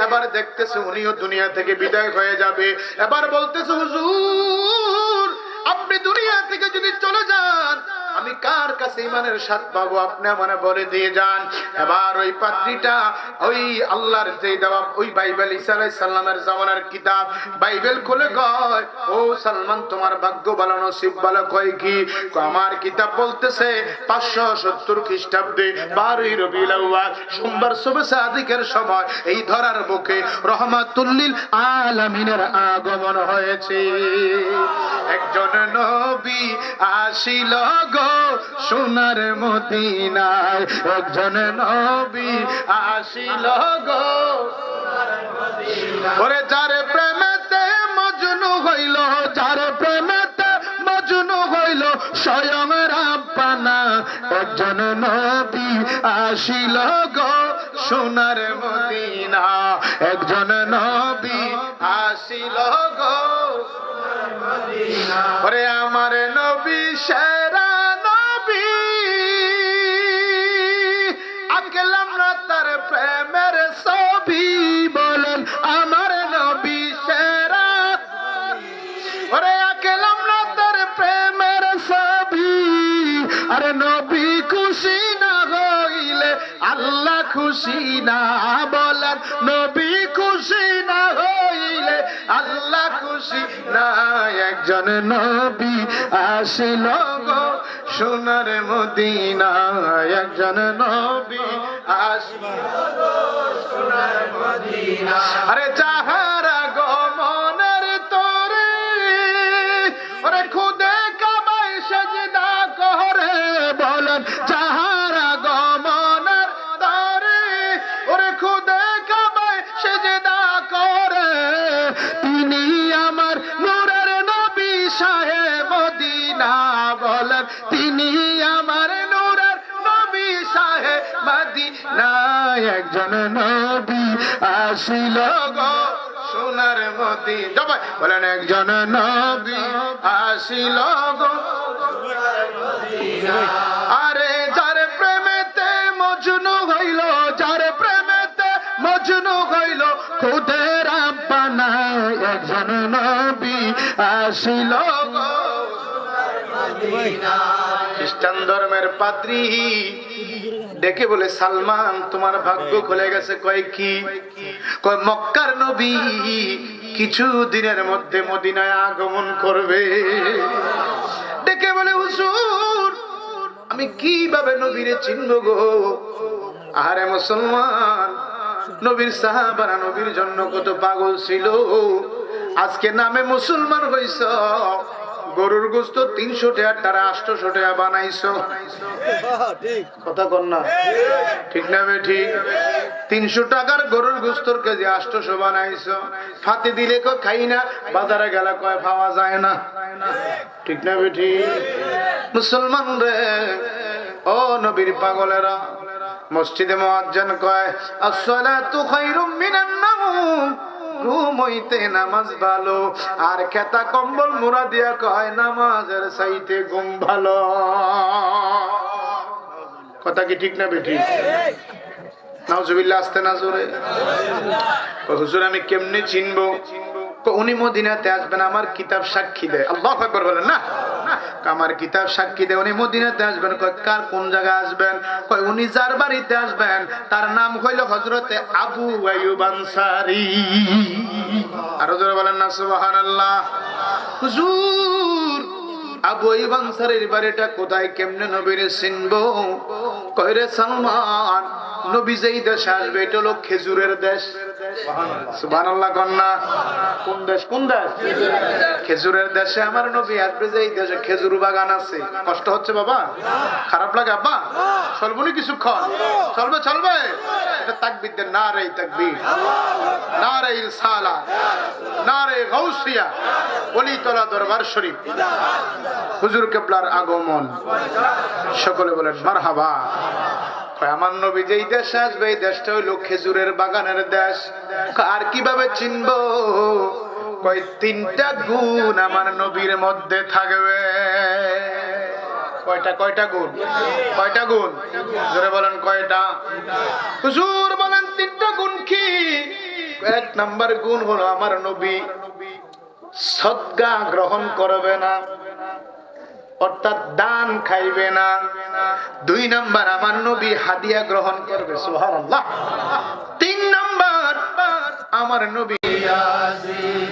Speaker 1: এবার দেখতেছে উনিও দুনিয়া থেকে বিদায় হয়ে যাবে। এবার বলতেছে হুজুর আপনি দুনিয়া থেকে যদি চলে যান আমি কার কাছে ঈমানের স্বাদ পাবো? আপনি আমারে বলে দিয়ে যান। এবার ওই পাদ্রীটা ওই আল্লাহর যে দেওয়া ওই বাইবেল, ঈসা আলাইহিস সালামের জামানার কিতাব বাইবেল খুলে কয়, ও সালমান তোমার ভাগ্য ভালো, নসিব ভালো। কয় কি? আমার কিতাব বলতেছে 570 খ্রিস্টাব্দে 12 রবিউল আউয়াল সোমবার সুবহ সাদিকের সময় এই ধরার বুকে রহমাতুল লিল আলামিনের আগমন হয়েছে। একজন নবী আসিল গো সোনার মদিনায়, একজন নবী আসিল গো ওরে যারে প্রেমেতে মজনু হইল, যারে প্রেমেতে মজনু হইল স্বয়ং রাব্বানা। একজন নবী আসিল গো সোনার মদিনা একজন নবী আসিল গো ওরে আমার নবী সেরা নবী আঁকলাম না তার প্রেমের ছবি বলেন আমার নবী সেরা ওরে আঁকলাম না তার প্রেমের ছবি আরে নবী খুশি না হইলে আল্লাহ খুশি না বলেন নবী খুশি না হইলে আল্লাহ খুশি না একজন নবী আসিল গো সোনার মদিনা একজন নবী আসিল গো সোনার মদিনা আরে যাহারা গমনের তোরে ওরে খুদে কাবায় সেজদা করে বলেন যাহারা গমনের তোরে ওরে খুদে কাবায় সেজদা করে তিনি আমার নূরের নবী শাহে মদিনা বলেন তিনি আমার নূরের নবী শাহে মদিনা একজন নবী আসিল গো সোনার মদিনা বলেন একজন নবী আসিল গো সোনার মদিনা আরে যার প্রেমেতে মজনু হইল যার প্রেমেতে মজনু হইল খুদে রাব্বানা একজন নবী আসিল গো সোনার মদিনা খ্রিস্টান ধর্মের পাদ্রী ডেকে বলে সালমান তোমার ভাগ্য খুলে গেছে কয় কি কয় মক্কার নবী কিছু দিনের মধ্যে মদিনায় আগমন করবে ডেকে বলে হুজুর আমি কিভাবে নবীরে চিনব গো আরে মুসলমান নবীর সাহাবারা নবীর জন্য কত পাগল ছিল আজকে নামে মুসলমান হইছ গরুর গোস্ত 300 টাকা তারা 800 টাকা বানাইছো কথা কর না ঠিক না বেঠি 300 টাকার গরুর গোস্তর কেজি 800 বানাইছো ফাতে দিলে কো খাই না বাজারে গেলে কয় পাওয়া যায় না ঠিক না বেঠি মুসলমান রে ও নবীর পাগলেরা মসজিদে মুয়াজ্জিন কয় আসসালাতু খায়রুম মিনান নাওম ঘুম হইতে নামাজ ভালো আর খেতা কম্বল মুড়া দিয়া কয় নামাজের চাইতে ঘুম ভালো কথা কি ঠিক না বেঠি নাউজুবিল্লাহ আস্তে না জোরে হুজুর আমি কেমনে চিনবো উনি মদিনাতে আসবেন আমার কিতাব সাক্ষী দেয় আল্লাহু আকবার বলেন না আমার কিতাব সাক্ষী দেয় উনি মদিনাতে আসবেন কয় কার কোন জায়গা আসবেন কয় উনি যার বাড়িতে আসবেন তার নাম হইল হযরতে আবু আইয়ুব আনসারী আরো জোরে বলেন না সুবহানাল্লাহ হুজুর আবু আইয়ুব আনসারীর বাড়িটা কোথায় কেমনে নবীরে চিনবো কয় রে সালমান নবী যেই দেশে আসবে এটা হলো খেজুরের দেশ সুবহানাল্লাহ কন্যা কোন দেশ খেজুরের দেশে আমার নবী আসবে যেই দেশে খেজুর বাগান আছে কষ্ট হচ্ছে বাবা খারাপ লাগে আব্বা চলবো না কিছুক্ষণ চলবে এটা তাকবীর দেন নারে তাকবীর নারে রিসালাত নারে গাউসিয়া ওলিতলা দরবার শরীফ হুজুর কিবলার আগমন সকলে বলেন মারহাবা আমার নবী যেই দেশে আসবে এই দেশটা হইল খেজুরের বাগানের দেশ আর কিভাবে চিনবো কয় 3টা গুণ আমার নবীর মধ্যে থাকবে কয়টা গুণ জোরে বলেন কয়টা হুজুর বলেন 3টা গুণ কি 1 নাম্বার গুণ হলো আমার নবী সদকা গ্রহণ করবে না অর্থাৎ দান খাইবে না 2 নাম্বার আমার নবী হাদিয়া গ্রহণ করবে সুবহানাল্লাহ 3 নাম্বার আমার নবী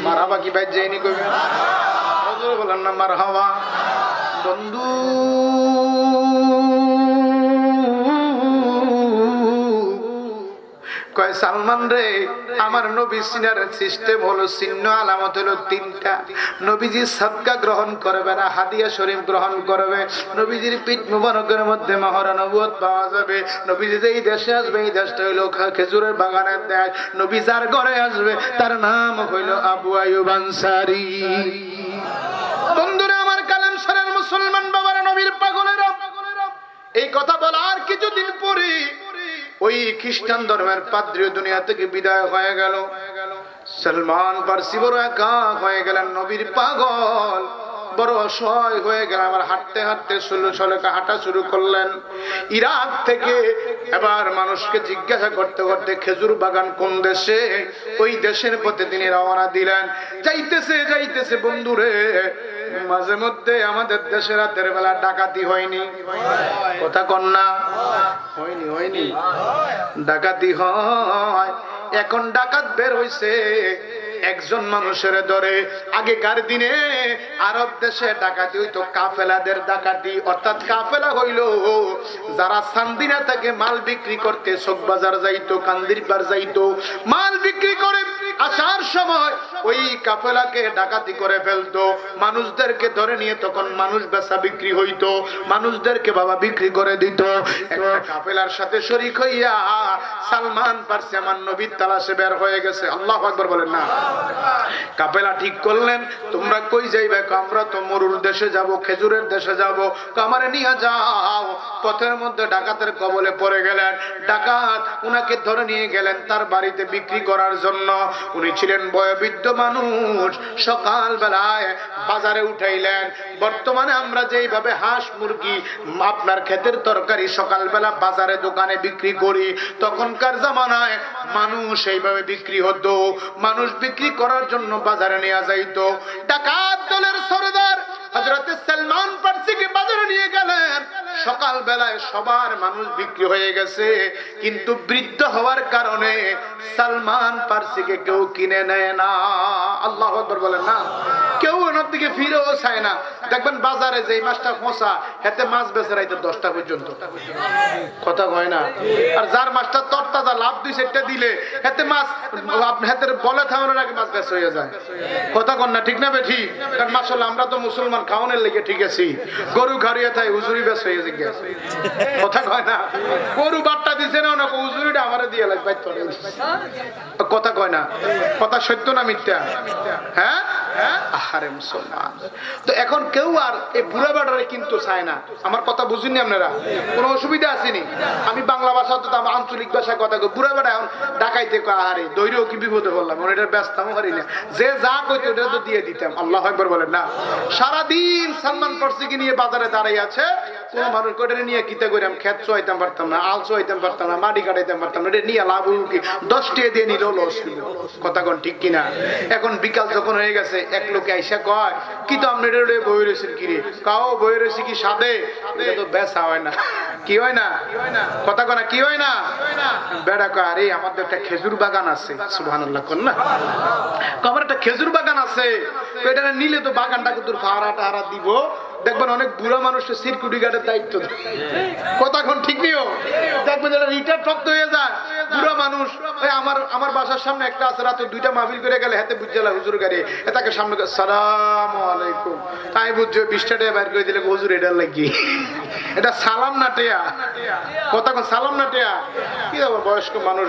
Speaker 1: মারহাবা কি ভাই যায়নি কইবে হুজুর বলেন না মারহাবা বন্ধু কয় সালমান রে আমার নবী সিনার সিস্টেম হলো চিহ্ন আলামত হলো 3টা নবীজি সদকা গ্রহণ করবে না হাদিয়া শরীফ গ্রহণ করবে নবীজির পিঠ মুবারকের মধ্যে মহরা নবুয়ত পাওয়া যাবে নবীজি যেই দেশে আসবে এই দেশটা হইল খেজুরের বাগানের দেশ নবী যার ঘরে আসবে তার নাম হইল আবু আইয়ুব আনসারী বন্ধুরা আমার কালাম সারার মুসলমান বাবারা নবীর পাগলেরা এই কথা বলার কিছুদিন পরে ওই খ্রিস্টান ধর্মের পাদ্রী দুনিয়া থেকে বিদায় হয়ে গেল। সালমান ফার্সি বড় একা হয়ে গেলেন, নবীর পাগল, বড় অসহায় হয়ে গেল। আবার হাঁটতে হাঁটতে হাঁটা শুরু করলেন। ইরাক থেকে এবার মানুষকে জিজ্ঞাসা করতে করতে খেজুর বাগান কোন দেশে, ওই দেশের পথে তিনি রওনা দিলেন। যাইতেছে বন্ধুরে, মাঝে মধ্যে আমাদের দেশে রাতের বেলা ডাকাতি হয়নি? কথা কন না, হয়নি ডাকাতি হয়। এখন ডাকাত বের হইছে একজন মানুষের ধরে। আগেকার দিনে আরব দেশে ডাকাতি হইতো কাফেলাদের ডাকাতি, অর্থাৎ কাফেলা হইল যারা সান্দিনা থেকে মাল বিক্রি করতে চকবাজার যাইতো, কান্দিরপাড় যাইতো, মাল বিক্রি করে আসার সময় ওই কাফেলাকে ডাকাতি করে ফেলতো। মানুষদেরকে ধরে নিয়ে তখন মানুষ বেচা বিক্রি হইতো, মানুষদেরকে বাবা বিক্রি করে দিত। একটা কাফেলার সাথে শরীক হইয়া সালমান ফার্সি আমার নবীর তালাশে বের হয়ে গেছে। আল্লাহু আকবার বলেন না। কাফেলা ঠিক করলেন, তোমরা কই যাইবে? আমরা তো মরুর দেশে যাব, খেজুরের দেশে যাব, আমারে নিয়ে যাও। পথের মধ্যে ডাকাতের কবলে পড়ে গেলেন। ডাকাত উনাকে ধরে নিয়ে গেলেন তার বাড়িতে বিক্রি করার জন্য। উনি ছিলেন বয়োবৃদ্ধ মানুষ। সকাল বেলায় বাজারে উঠাইলেন। বর্তমানে আমরা যেইভাবে হাঁস মুরগি আপনার ক্ষেতের তরকারি সকালবেলা বাজারে দোকানে বিক্রি করি, তখনকার জামানায় মানুষ এইভাবে বিক্রি হতো। মানুষ বিক্রি করার জন্য বাজারে নিয়ে যাইতো। ডাকাত দলের সরদার হযরতে সালমান ফার্সিকে বাজারে নিয়ে গেলেন। সকাল বেলায় সবার মানুষ বিক্রি হয়ে গেছে, কিন্তু বৃদ্ধ হওয়ার কারণে সালমান ফার্সিকে কেউ কিনে নেয় না। আল্লাহু আকবার বলেন না। কেউ ওনার দিকে ফিরেও চায় না। দেখবেন বাজারে যেই মাছটা ফোঁসা, হেতে মাছ বেচে রাইতে 10টা পর্যন্ত। কথা কয় না। আর যার মাছটা তরতাজা লাভ 2-4টা দিলে হেতে মাছ হেতের বলে থামানোর আগে মাছ বেচা হয়ে যায়। কথা কন না, ঠিক না বে ঠিক? কারণ মাশাআল্লাহ আমরা তো মুসলমান, খাওয়ানোর লেগে ঠিক আছি। গরু ঘাড়িয়ে থাকে হুজুরি বেচ হয়ে গেছে। কথা কয় না। গরু বাট্টা দিছে না, ওনাকে হুজুরিটা আমারে দিয়ে লাগবে। কথা কয় না। কথা সত্য না মিথ্যা? হ্যাঁ, আহারে মুসলমান। তো এখন কেউ আর এই বুড়া বাটারে কিন্তু চায় না। আমার কথা বুঝুননি আপনারা? কোনো অসুবিধা আসেনি? আমি বাংলা ভাষা তো আমার আঞ্চলিক ভাষায় কথা কই। বুড়া বাটা এখন ডাকাইতে আহারে দৈরেও কি বিপদে বললাম, এটা ব্যস্তামও পারি না। যে যা কইতো ওটা তো দিয়ে দিতাম। আল্লাহু আকবার বলেন না। সারাদিন সালমান ফার্সিকে নিয়ে বাজারে দাঁড়িয়ে আছে। কোন মানুষ কোটা নিয়ে কিতা কইরাম, খেত চোয়াইতাম পারতাম না, আল চোয়াইতাম পারতাম না, মাটি কাটাইতাম পারতাম না। এটা নিয়ে লাভ কি? 10 টাকা দিয়ে নিল লস। কথা কোন ঠিক কিনা? এখন বিকাল যখন হয়ে গেছে, এক লোকে আইসা কয়, কি তো আপনি এটা বই রয়েছেন কিরে? কাও বই রয়েছে কি সাদে? এটা তো বেচা হয় না। কি হয় না? কথা কনা কি হয় না? বেড়া কয়, আরে আমার তো একটা খেজুর বাগান আছে। সুবহানাল্লাহ কোন না। আমার একটা খেজুর বাগান আছে, এটা নিলে তো বাগানটা কত ফাড়া টাড়া দিব। দেখবেন অনেক বুড়া মানুষের সিকিউরিটি গার্ডের দায়িত্ব। কথা কোন ঠিক নিও? দেখবেন যারা রিটায়ার প্রাপ্ত হয়ে যায় বুড়া মানুষ। আমার বাসার সামনে একটা আছে, রাতে 2টা মাহফিল করে গেলে হাতে বুঝালা হুজুর গাড়ি, এটাকে সামনে সালাম আলাইকুম, তাই বুঝছো 20টা টাকা বাইর করে দিলে হুজুর এটা লাগি। এটা সালাম না টেয়া? কথা কোন সালাম না টেয়া? কি আবার বয়স্ক মানুষ,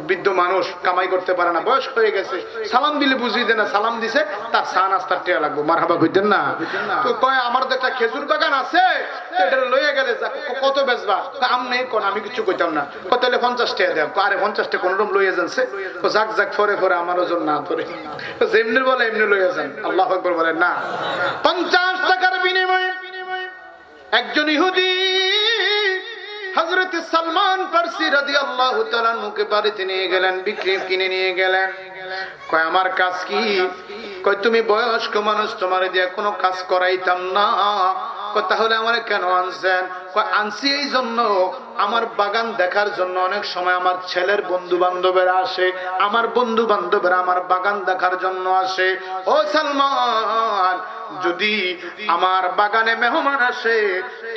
Speaker 1: বৃদ্ধ মানুষ কামাই করতে পারে না, বয়স্ক হয়ে গেছে, সালাম দিলে বুঝি যে না সালাম দিছে, তার চা নাস্তার টেয়া লাগবো। মারহাবা কইতেন না? তো কয় আমার তো একটা খেজুর বাগান আছে, এটা লইয়া গেলে কত বেচবা? আমনে কোন, আমি কিছু কইতাম না। কত হলে 50 টাকা দেব। আরে 50 টাকা কোনরকম লইয়া যাচ্ছে, যাক যাক ফরে ফরে আমার ওজন না ধরে, যেমনি বলে এমনি লইয়া যান। আল্লাহু আকবার বলেন না। 50 টাকার বিনিময়ে একজন ইহুদি হযরত সালমান ফার্সি রাদিয়াল্লাহু তাআলা নুকে বাড়িতে নিয়ে গেলেন, বিক্রি কিনে নিয়ে গেলেন। কয় আমার কাজ কি? কয় তুমি বয়স্ক মানুষ, তোমার দিয়ে কোনো কাজ করাইতাম না। তাহলে আমার কেন আনছেন? আনছি এই জন্য, আমার বাগান দেখার জন্য অনেক সময় আমার ছেলের বন্ধু বান্ধবেরা আসে, আমার বন্ধু বান্ধবেরা আমার বাগান দেখার জন্য আসে। ও সালমান, যদি আমার বাগানে মেহমান আসে,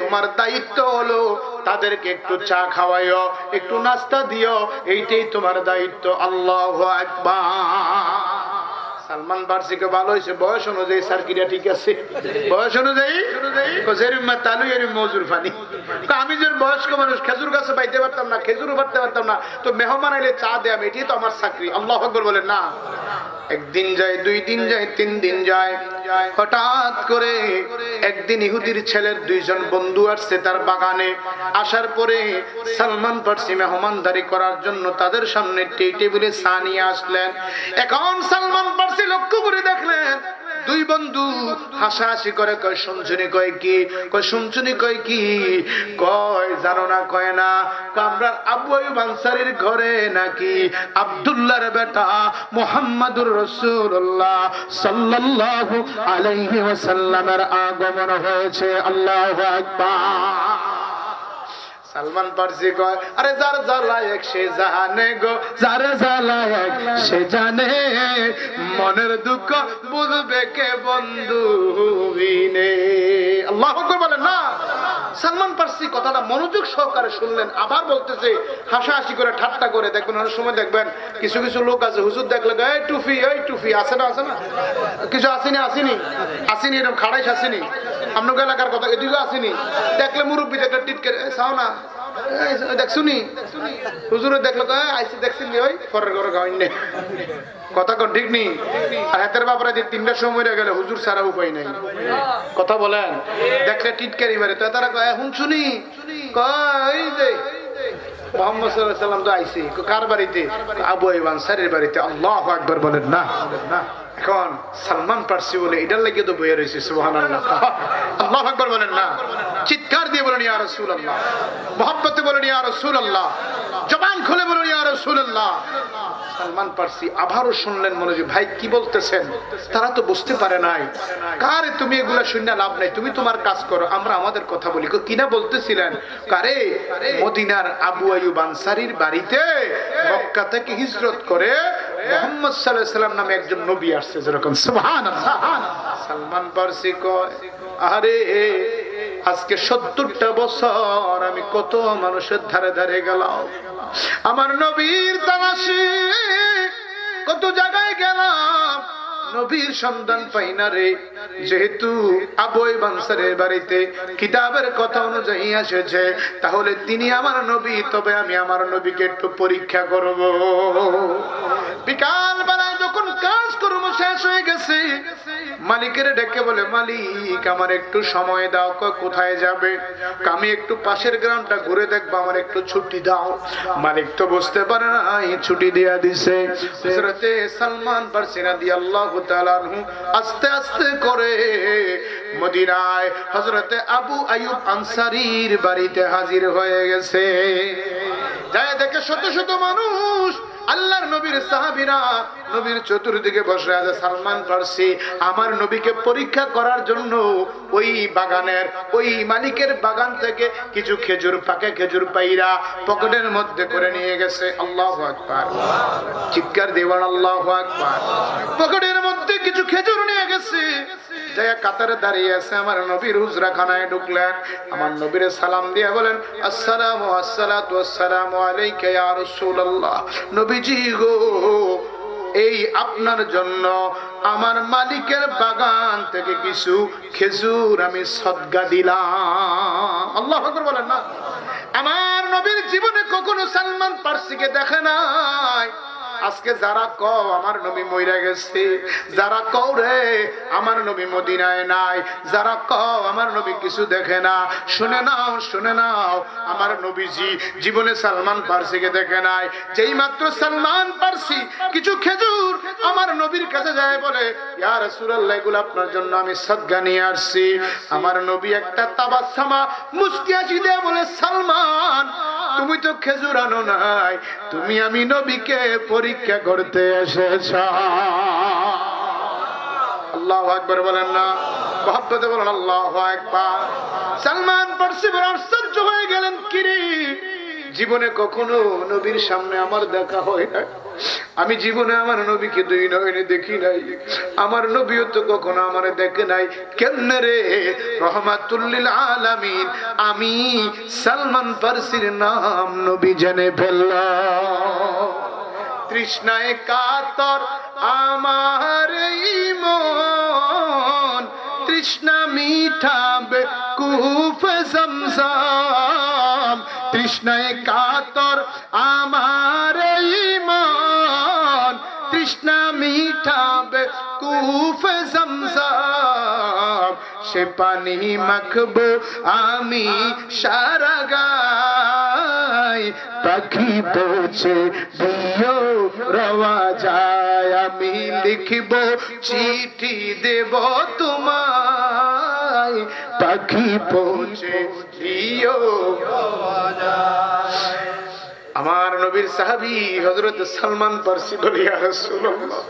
Speaker 1: তোমার দায়িত্ব হলো তাদেরকে একটু চা খাওয়াইও, একটু নাস্তা দিও, এইটাই তোমার দায়িত্ব। আল্লাহু আকবার। সালমান ফার্সিকে ভালো হয়েছে, বয়স অনুযায়ী সার্কিটা ঠিক আছে, বয়স অনুযায়ী মজুর ফানি। আমি যে বয়স্ক মানুষ, খেজুর গাছে পাইতে পারতাম না, খেজুরও পারতে পারতাম না, তো মেহমান আইলে চা দেয়াম, এটাই তো আমার চাকরি। আল্লাহু আকবার বলেন না। একদিন যায়, 2 দিন যায়, 3 দিন যায়। হঠাৎ করে একদিন ইহুদির ছেলের 2 জন বন্ধু আসছে তার বাগানে। আসার পরে সালমান ফার্সি মেহমানদারি করার জন্য তাদের সামনে টেবিলে চা নিয়ে আসলেন। এখন সালমান ফার্সি লক্ষ্য করে দেখলেন 2 বন্ধু হাসাহাসি করে, কয় শুনছুনি, কয় কি, কয় শুনছুনি, কয় কি, কয় জানো না, কয় না, আমরা আবু আইয়ুব আনসারীর ঘরে নাকি আব্দুল্লাহর বেটা মুহাম্মাদুর রাসূলুল্লাহ সাল্লাল্লাহু আলাইহি ওয়াসাল্লামের আগমন হয়েছে। আল্লাহু আকবার। সালমান ফার্সি কয়, আরে যার জ্বালায়েক সে জানে গো, যার জ্বালায়েক সে জানে, মনের দুঃখ বুঝবে কে বন্ধু বিনে। আল্লাহু আকবার বলেন না। সালমান ফার্সি কথাটা মনোযোগ সহকারে শুনলেন, আবার বলতেছে হাসাহাসি করে, ঠাট্টা করে। দেখবেন অনেক সময় দেখবেন কিছু কিছু লোক আছে, হুজুর দেখলে এই টুফি, এই টুফি আছে না, আছে না, কিছু আসেনি, আসেনি, আসেনি, এরকম খাড়াইশ আসেনি, আপনার এলাকার কথা এদিকে আসেনি। দেখলে মুরব্বী দেখলে টিটকে চাও না, দেখছুনি, হুজুরে দেখলো আইসি, দেখছেন ওই পরের ঘরে গাওয়াই নেই, কথা কোন ঠিক নেই। আর হাতের বাপরা যে 3টার সময় গেলে হুজুর ছাড়া উপায় নাই, কথা বলেন। দেখলে টিটকারি মারে, তো তারা কয় এখন শুনি, কয় যে মুহাম্মদ সাল্লাল্লাহু আলাইহি ওয়াসাল্লাম তো আইছে, কার বাড়িতে, আবু আইয়ুব আনসারীর বাড়িতে। আল্লাহু আকবার বলেন না। এখন সালমান ফার্সি বলে এটার লাগিয়ে তো বইয়ে রয়েছে, সুবহানাল্লাহ, আল্লাহু আকবার বলেন না। চিৎকার দিয়ে বলেন ইয়া রাসূলুল্লাহ, মুহাব্বতে বলেন ইয়া রাসূলুল্লাহ, জবান খুলে বলেন ইয়া রাসূলুল্লাহ। সালমান ফার্সি আবারও শুনলেন মনোযোগ, ভাই কি বলতেছেন, তারা তো বুঝতে পারে নাই। কারে তুমি এগুলা শুননা লাভ নাই, তুমি তোমার কাজ করো, আমরা আমাদের কথা বলি। কিনা বলতেছিলেন, কারে মদিনার আবু আইয়ুব আনসারীর বাড়িতে মক্কা থেকে হিজরত করে মুহাম্মদ সাল্লাল্লাহু আলাইহি ওয়াসাল্লাম নামে একজন নবী আসছে, যেরকম সুবহানাল্লাহ। সালমান ফার্সি কয়, আরে আজকে 70টা বছর আমি কত মানুষের ধারে ধারে গেলাম, আমার নবীর তালাশে কত জায়গায় গেলাম, নবীর সন্ধান পাই না রে। যেহেতু আবু আইয়ুব আনসারীর বাড়িতে কিতাবের কথা অনুযায়ী এসেছে, তাহলে তিনি আমার নবী, তবে আমি আমার নবীকে একটু পরীক্ষা করব। বিকাল বেলায় যখন কাজ কর্ম শেষ হয়ে গেছে, মালিকের ডেকে বলে, মালিক আমার একটু সময় দাও। কোথায় যাবে? আমি একটু পাশের গ্রামটা ঘুরে দেখবো, আমার একটু ছুটি দাও। মালিক তো বুঝতে পারে না, ছুটি দিয়া দিছে। হযরতে সালমান ফার্সি রাদিয়াল্লাহু তাআলা আনহু আস্তে আস্তে করে মদিনায় হযরতে আবু আইয়ুব আনসারীর বাড়িতে হাজির হয়ে গেছে। যায় দেখে শত শত মানুষ, আল্লাহর নবীর সাহাবীরা নবীর চতুর্দিকে বসে আছে। সালমান ফার্সি আমার নবীকে পরীক্ষা করার জন্য ওই বাগানের, ওই মালিকের বাগান থেকে কিছু খেজুর পাকে খেজুর পাইরা পকেটের মধ্যে করে নিয়ে গেছে। আল্লাহু আকবার, চিৎকার দিবেন আল্লাহু আকবার। পকেটের মধ্যে কিছু খেজুর নিয়ে গেছে, যায়া কাতারে দাঁড়িয়ে আছে। আমার নবীর হুজরাখানায় ঢুকলেন, আমার নবীর সালাম দিয়ে বলেন, আসসালামু আসসালাতু আসসালামু আলাইকা ইয়া রাসূলুল্লাহ। নবীজি গো, এই আপনার জন্য আমার মালিকের বাগান থেকে কিছু খেজুর আমি সদকা দিলাম। আল্লাহু আকবার বলেন না। আমার নবীর জীবনে কখনো সালমান ফার্সিকে দেখে নাই। আজকে যারা কও আমার নবী মইরা গেছে, যারা কও রে আমার নবী মদিনায় নাই, যারা কও আমার নবী কিছু দেখে না, শুনে নাও, শুনে নাও, আমার নবীজি জীবনে সালমান ফার্সিকে দেখে নাই। যেই মাত্র সালমান ফার্সি কিছু খেজুর আমার নবীর কাছে যায়, বলে, ইয়া রাসূলুল্লাহ, এগুলো আপনার জন্য আমি সদকা নিয়ে আসছি। আমার নবী একটা তাবাসসামা মুস্কি হাসি দিয়ে বলে, সালমান, তুমি তো খেজুর আনো নাই, তুমি আমি নবীকে পরীক্ষা করতে এসেছ। আল্লাহু আকবার বলেন না, মহব্বতে বলেন আল্লাহু আকবার। সালমান ফার্সি বড় আশ্চর্য হয়ে গেলেন, কিরে জীবনে কখনো নবীর সামনে আমার দেখা হয় না, আমি জীবনে আমার নবীকে 2 নয়নে দেখি নাই, আমার নবীও তো কখনো আমারে দেখে নাই, কেমনে রে রহমাতুল লিল আলামিন আমি সালমান ফার্সির নাম নবী জেনে ফেললাম। তৃষ্ণায় কাতর আমার মন, তৃষ্ণা মিঠাবে কুফ জমজম, তৃষ্ণায় কাতর আমার মন, তৃষ্ণা মিটাবে কূফে জমজম, সে পানি মাখবো আমি সারা গায়। পাখি পৌঁছে দিও রওয়া যায়, আমি লিখব চিঠি দেব তোমায়। পাখি পৌঁছে দিও রওয়া যায়। আমার নবীর সাহাবী হযরত সালমান ফারসি বলে, ইয়া রাসূলুল্লাহ,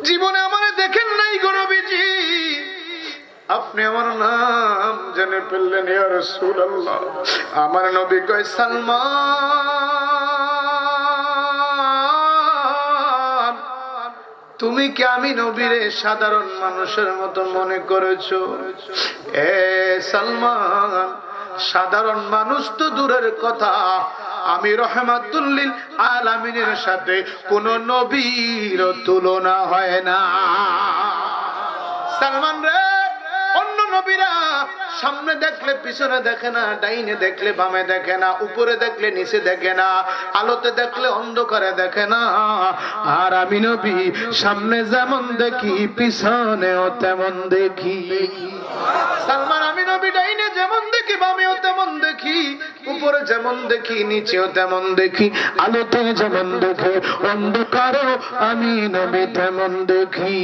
Speaker 1: জীবনে আমারে দেখেন নাই গো নবীজি, আপনি আমার নাম জেনে ফেললেন ইয়া রাসূলুল্লাহ। আমার নবী কয়, সালমান, তুমি কি আমি নবীরে সাধারণ মানুষের মতো মনে করেছো? এ সালমান, সাধারণ মানুষ তো দূরের কথা, আমি রহমাতুল লিল আলামিনের সাথে কোন নবীর তুলনা হয় না। সালমান রে, অন্য নবীরা সামনে দেখলে পিছনে দেখে না, ডাইনে দেখলে বামে দেখে না, উপরে দেখলে নিচে দেখে না, আলোতে দেখলে অন্ধকারে দেখে না, আর আমি নবী সামনে যেমন দেখি পিছনেও তেমন দেখি। সালমান, আমি নবী ডাইনে যেমন দেখি বামেও তেমন দেখি, উপরে যেমন দেখি নিচেও তেমন দেখি, আলোতে যেমন দেখে অন্ধকারেও আমি নবী তেমন দেখি।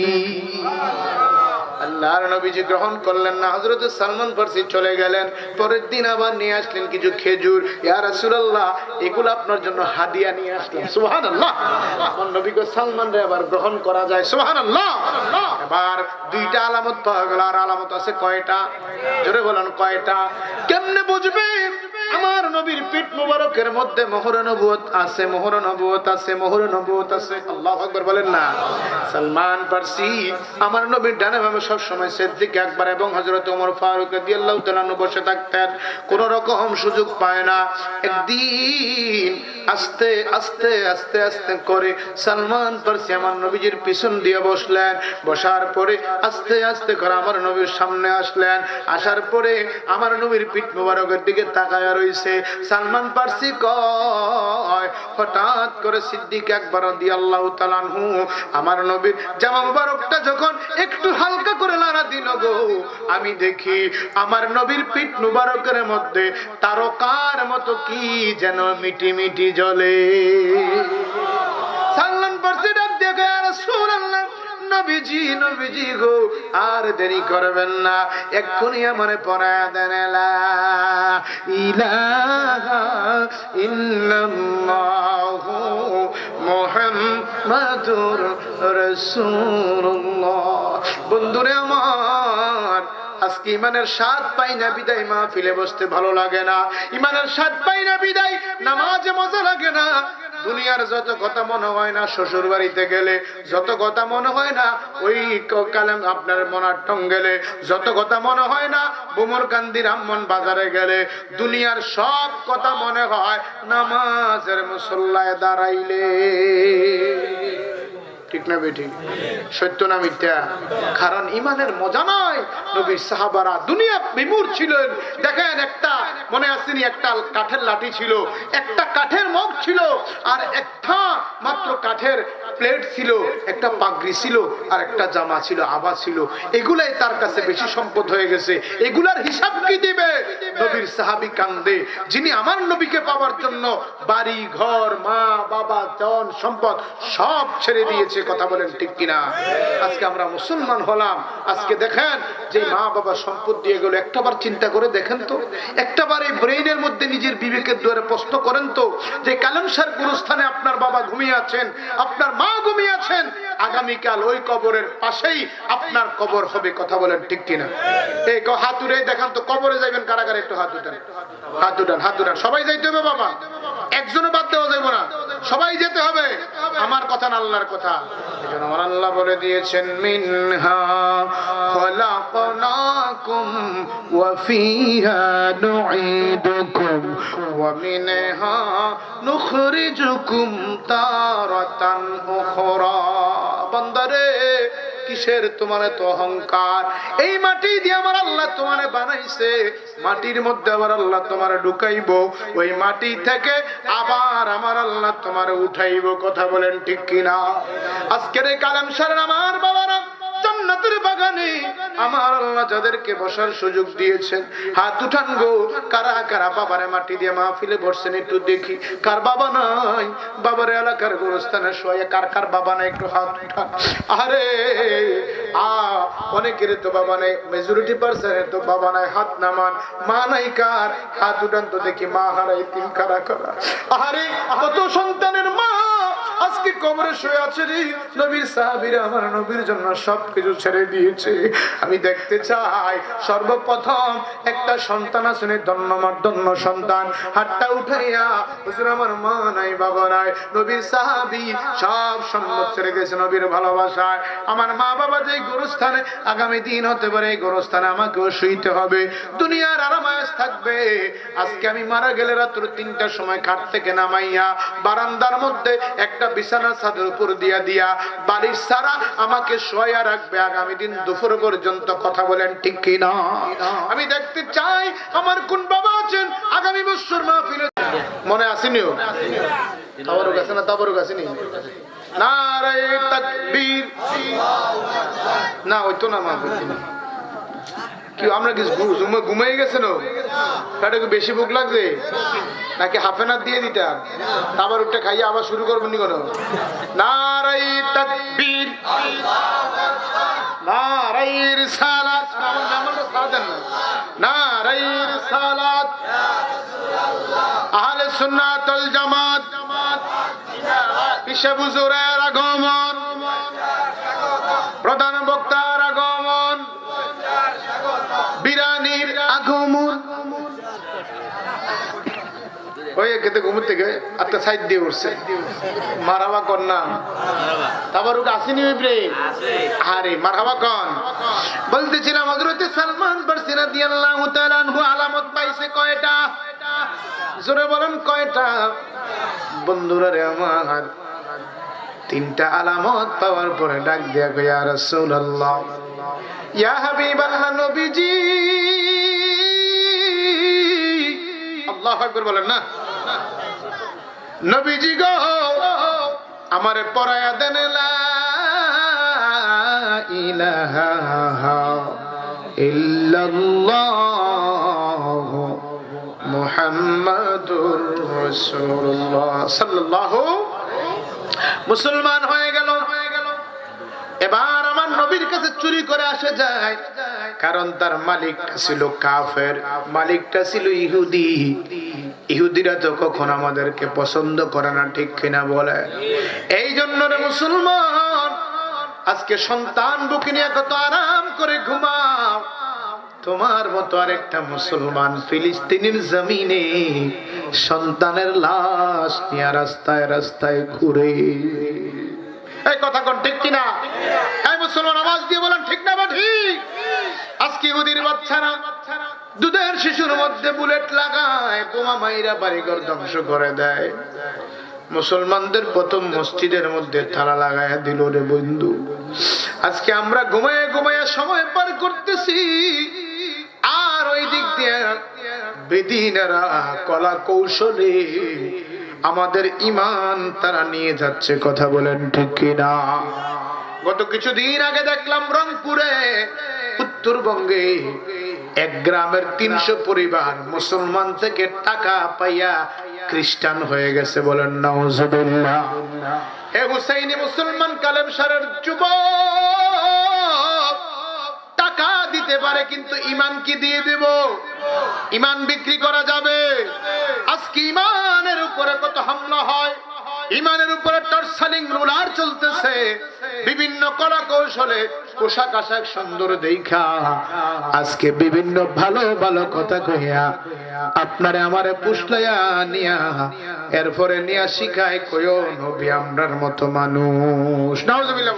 Speaker 1: আল্লাহর নবীজি গ্রহণ করলেন না, হযরত সালমান ফারসি চলে গেলেন। পরের দিন আবার নিয়ে আসলেন কিছু খেজুর। ইয়া রাসূলুল্লাহ, এগুলো আপনার জন্য হাদিয়া নিয়ে আসলাম। সুবহানাল্লাহ। আমার নবী কো, সালমান রে আবার গ্রহণ করা যায়। সুবহানাল্লাহ। এবার দুইটা আলামত পাওয়া গেল। আর আলামত আছে কয়টা? জোরে বলেন কয়টা? কেমনে বুঝবে? আমার নবীর পিঠ মুবারকের মধ্যে মোহর নবুয়ত আছে, মোহর নবুয়ত আছে, মোহর নবুয়ত আছে। আল্লাহু আকবার বলেন না। সালমান ফারসি আমার নবীর ডানে বামে সব সময় সিদ্দিক আকবর এবং হযরত ওমর ফারুক রাদিয়াল্লাহু তাআলা আনহু বসে থাকতেন, কোন রকম সুযোগ পায় না। একদিন আস্তে আস্তে আস্তে আস্তে করে সালমান ফারসি আমার নবীজির পিছন দিয়ে বসলেন। বসার পরে আস্তে আস্তে করে আমার নবীর সামনে আসলেন। আসার পরে আমার নবীর পিঠ মুবারকের দিকে তাকায় রইছে। সালমান ফারসি কয়, হঠাৎ করে সিদ্দিক আকবর রাদিয়াল্লাহু তাআলা আনহু আমার নবীর জামা মুবারকটা যখন একটু হালকা করে লাড়া দিল গো, আমি দেখি আমার নবীর পিঠ মুবারকের মধ্যে তারকার মতো কি যেন মিটি মিটি জ্বলে। সালমান ফারসি ডাক দিয়ে কয়, ইয়া রাসূলুল্লাহ, নবীজি, নবীজি গো, আর দেরি করবেন না, এক্ষুনি আমারে পরায়া দেন। লা ইলাহা ইল্লাল্লাহু মুহাম্মাদুর রাসূলুল্লাহ। বন্ধুরে আমার, আজকে ইমানের স্বাদ পাই না বিদায় মাহফিলে বসতে ভালো লাগে না, ইমানের স্বাদ পাই না বিদায় নামাজে মজা লাগে না। দুনিয়ার যত কথা মনে হয় না শ্বশুর বাড়িতে গেলে, যত কথা মনে হয় না ওই কালেম আপনার মনাট্টম গেলে, যত কথা মনে হয় না বুমর কান্দি রামমন বাজারে গেলে, দুনিয়ার সব কথা মনে হয় নামাজের মুসল্লায় দাঁড়াইলে। ঠিক না বেঠিক? সত্য না মিথ্যা? কারণ ইমানের মজা নয়। নবীর সাহাবারা দুনিয়া বিমূঢ় ছিলেন। দেখেন, একটা মনে আসেনি, একটা কাঠের লাঠি ছিল, একটা কাঠের মগ ছিল, আর একটা মাত্র কাঠের প্লেট ছিল, একটা পাগড়ি ছিল, আর একটা জামা ছিল, আবা ছিল। এগুলাই তার কাছে বেশি সম্পদ হয়ে গেছে। এগুলার হিসাব কি দিবে? নবীর সাহাবী কান্দে, যিনি আমার নবীকে পাওয়ার জন্য বাড়ি ঘর, মা বাবা, ধন সম্পদ সব ছেড়ে দিয়েছে। কথা বলেন ঠিক কিনা? আজকে আমরা মুসলমান হলাম, আজকে দেখেন যে মা বাবা সম্পদ দিয়ে গেল, একটাবার চিন্তা করে দেখেন তো, একটাবার এই ব্রেইনের মধ্যে নিজের বিবেকের দ্বারা প্রশ্ন করেন তো, যে কালেমশার গুরুস্থানে আপনার বাবা ঘুমিয়ে আছেন, আপনার মা ঘুমিয়ে আছেন, আগামীকাল ওই কবরের পাশেই আপনার কবর হবে। কথা বলেন ঠিক কিনা? এই হাত উঠে দেখান তো, কবরে যাইবেন কারাগারে? একটু হাত উঠান, হাত উঠান, হাত উঠান। সবাই যাইতে হবে বাবা, একজনও বাদ দেওয়া যাইব না, সবাই যেতে হবে। আমার কথা না আল্লাহর কথা। এজন্য আমার আল্লাহ বলে দিয়েছেন, মিনহা খলাকনাকুম ওয়া ফিহা নুঈদুকুম ওয়া মিনহা নুখরিজুকুম তারাতান উখরা। বান্দারে, কি কিসের তোমার এত অহংকার? এই মাটি দিয়ে আমার আল্লাহ তোমারে বানাইছে, মাটির মধ্যে আবার আল্লাহ তোমারে ঢুকাইবো, ওই মাটি থেকে আবার আমার আল্লাহ তোমারে উঠাইবো। কথা বলেন ঠিক কিনা? আজকের এই কালাম সারের আমার বাবারা জান্নাতের বাগানে আমার আল্লাহ যাদেরকে বসার সুযোগ দিয়েছেন, হাত উঠান গো। কারা কারা বাবারে মাটি দিয়ে মাহফিলে বসছেন একটু দেখি। কার বাবা নাই? বাবার এলাকার গোরস্থানে শোয়া কার কার বাবা নাই? একটু হাত উঠান। আরে অনেকের তো বাবা নাই, মেজরিটি পার্সেন্টের তো বাবা নাই, হাত নামান। মা নাই কার? হাত উঠান তো দেখি। মা হারাই তিন কারা কারা? আরে কত সন্তানের মা আজকে কবরে শুয়ে আছে রে। নবীর সাহাবীরা আমার নবীর জন্য সবকিছু ছেড়ে দিয়েছে। আমি দেখতে চাই সর্বপ্রথম একটা সন্তান আসেনি, ধন্য সন্তান, হাতটা উঠাইয়া হুজুর আমার মা নাই বাবা নাই। নবীর সাহাবী সব সম্পদ ছেড়ে গেছে নবীর ভালোবাসায়। আমার মা বাবা যে গোরস্থানে আগামী দিন হতে পারে, এই গোরস্থানে আমাকেও শুইতে হবে, দুনিয়ার আরামায়েশ থাকবে। আজকে আমি মারা গেলে রাত্র ৩টার সময় খাট থেকে নামাইয়া বারান্দার মধ্যে একটা বিছানা চাদর উপর দিয়া দিয়া বালিশ ছাড়া আমাকে শোয়া রাখবে আগামী দিন দুপুর পর্যন্ত। কথা বলেন ঠিক কি না? আমি দেখতে চাই আমার কোন বাবা আছেন আগামী বছর মাহফিলে। মনে আসেনিও? তাবারুক আছে না? তাবারুক আসেনি? নারায়ে তাকবীর। না হইতো না মাহফিল। কি আমরা কি ঘুমিয়ে গেছেন? তাটা কি বেশি ভুক লাগছে নাকি হাফেনার দিয়ে দিতাম? আবার ওটা খাইয়ে আবার শুরু করবেন নি কোনো? নারায়ে তাকবীর, নারায়ে রিসালাত, নারায়ে রিসালাত, আহলে সুন্নাত ওয়াল জামাত, পিশে হুজুরের আগমন, প্রধান বক্তার আগমন, বিরানির আগমন। ওই খেতে ঘুমুর থেকে একটা সাইড দিয়ে উঠছে মারহাবা কর না। তারপর ওটা আসেনি ওই আরে মারহাবা কন। বলতেছিলাম হযরতে সালমান ফারসি রাদিয়াল্লাহু তাআলা আনহু আলামত পাইছে কয়টা? জোরে বলেন কয়টা? বন্ধুরা রে আমার, 3টা আলামত পাওয়ার পরে ডাক দিয়া কই ইয়া রাসূলুল্লাহ, ইয়া হাবিবাল্লাহ, নবীজি। আল্লাহু আকবার বলেন না। নবীজি গো আমারে পড়ায়া দেন লা ইলাহা ইল্লাল্লাহ মুহাম্মাদুর রাসূলুল্লাহ সাল্লাল্লাহু। মুসলমান হয়ে গেল। এবার আমার নবীর কাছে চুরি করে আসে যায়, কারণ তার মালিকটা ছিল কাফের, মালিকটা ছিল ইহুদি। ইহুদিরা তো কখন আমাদেরকে পছন্দ করে না, ঠিক কিনা বলে? এই জন্য রে মুসলমান, আজকে সন্তান বুকে নিয়ে কত আরাম করে ঘুমাও। তোমার মতো আরেকটা মুসলমান ফিলিস্তিনের জমিনে সন্তানের লাশ নিয়ে রাস্তায় রাস্তায় ঘুরে। এই কথা কোন ঠিক কিনা? এই মুসলমান আওয়াজ দিয়ে বলেন ঠিক না বা ঠিক? আজকে ইহুদির বাচ্চারা দুধের শিশুর মধ্যে বুলেট লাগায়, বোমা মাইরা বাড়িঘর ধ্বংস করে দেয়। মুসলমানদের প্রথম মসজিদের মধ্যে তালা লাগায় দিল রে বন্ধু। আজকে আমরা ঘুমায় ঘুমায় সময় পার করতেছি, আর ওই দিক দিয়ে বেদিনেরা কলা কৌশলে আমাদের ঈমান তারা নিয়ে যাচ্ছে। কথা বলেন ঠিক কিনা? গত কিছুদিন আগে দেখলাম রংপুরে, উত্তরবঙ্গে এক গ্রামের 300 পরিবার মুসলমান থেকে টাকা পাইয়া খ্রিস্টান হয়ে গেছে। বলেন নাউজুবিল্লাহ। হে হুসাইনি মুসলমান কালেম সারের যুবক, টাকা দিতে পারে কিন্তু ঈমান কি দিয়ে দেব? ঈমান বিক্রি করা যাবে? আজকে ঈমানের উপরে কত হামলা হয়, ঈমানের উপরে টর্চারিং রুলার চলতেছে। বিভিন্ন কলা কৌশলে পোশাক আশাক সুন্দর দেখা আজকে বিভিন্ন ভালো ভালো কথা কইয়া আপনারে আমারে পুষলাইয়া নিয়া এরপরে নিয়া শিখায় কইও নবী আমরার মতো মানুষ। নাউজুবিল্লাহ।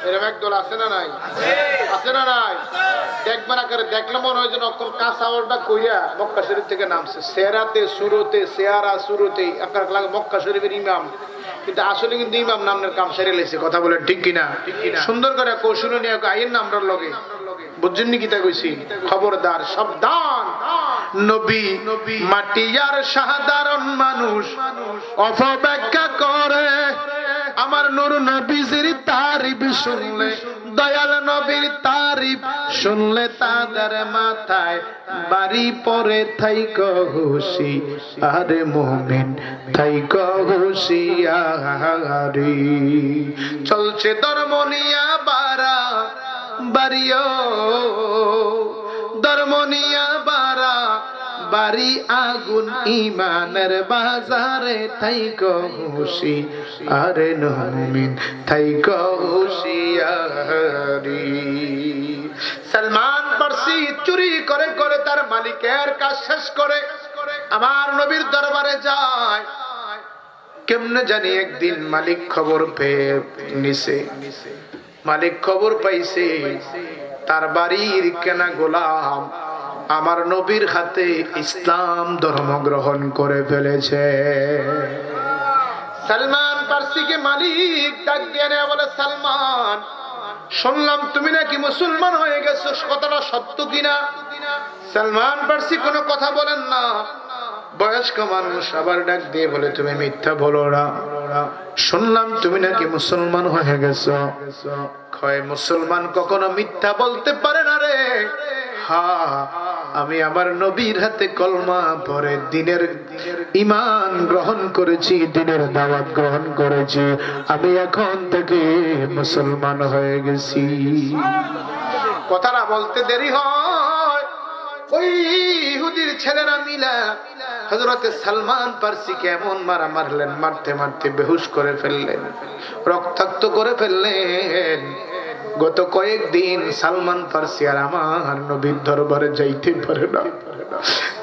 Speaker 1: এরকম একদল আছে না নাই? আছে না নাই? দেখবেন আকারে দেখলাম মনে হয় যেন অক্ষর কাঁচাওয়ালটা কইয়া মক্কা শরীফ থেকে নামছে। সেরাতে সুরতে, সেয়ারা সুরতে আপনার লাগে মক্কা শরীফের ইমাম কিন্তু আসলে কিন্তু ইমাম নামের কাম সেরে লেছে, কথা বলে ঠিক কিনা? সুন্দর করে কৌশল নিয়ে আইন না আমরা লগে, বুঝছেন নি কিতা কইছি? খবরদার, সাবধান। নবী মাটি আর সাধারণ মানুষ অপব্যাখ্যা করে। আমার নূর নবীজির তারিফ শুনলে, দয়াল নবীর তারিফ শুনলে তাদের মাথায় বাড়ি পরে থাইক হুশি, আরে মুমিন থাইক হুশিয়ারি। চলছে ধর্ম নিয়া বারা বাড়িও, ধর্ম নিয়া বারা বাড়ি আগুন, ইমানের বাজারে থাইক হুশি, আরে মুমিন থাইক হুশিয়ারি। সালমান ফার্সি চুরি করে করে তার মালিকের কাজ শেষ করে আমার নবীর দরবারে যায়। কেমনে জানি একদিন মালিক খবর পেয়ে নিছে, মালিক খবর পাইছে তার বাড়ির কেনা গোলাম আমার নবীর হাতে ইসলাম ধর্ম গ্রহণ করে ফেলেছে। সালমান ফার্সিকে মালিক ডাক দিয়ে নেয়, বলে সালমান, শুনলাম তুমি নাকি মুসলমান হয়ে গেছো, কথাটা সত্য কিনা? সালমান ফার্সি কোনো কথা বলেন না। বয়স্ক মানুষ আবার ডাক দিয়ে বলে, তুমি মিথ্যা বলো না, শুনলাম তুমি নাকি মুসলমান হয়ে গেছো। কয়, মুসলমান কখনো মিথ্যা বলতে পারে না রে। হ্যাঁ, আমি আমার নবীর হাতে কলমা পড়ে দিনের ঈমান গ্রহণ করেছি, দিনের দাওয়াত গ্রহণ করেছি, আমি এখন থেকে মুসলমান হয়ে গেছি। কথাটা বলতে দেরি হয়, ওই ইহুদির ছেলেরা মিলা হযরতে সালমান ফার্সিকে এমন মারা মারলেন, মারতে মারতে বেহুশ করে ফেললেন, রক্তাক্ত করে ফেললেন। গত কয়েকদিন সালমান ফার্সি আর আমার নবীর দরবারে যাইতে পারে না।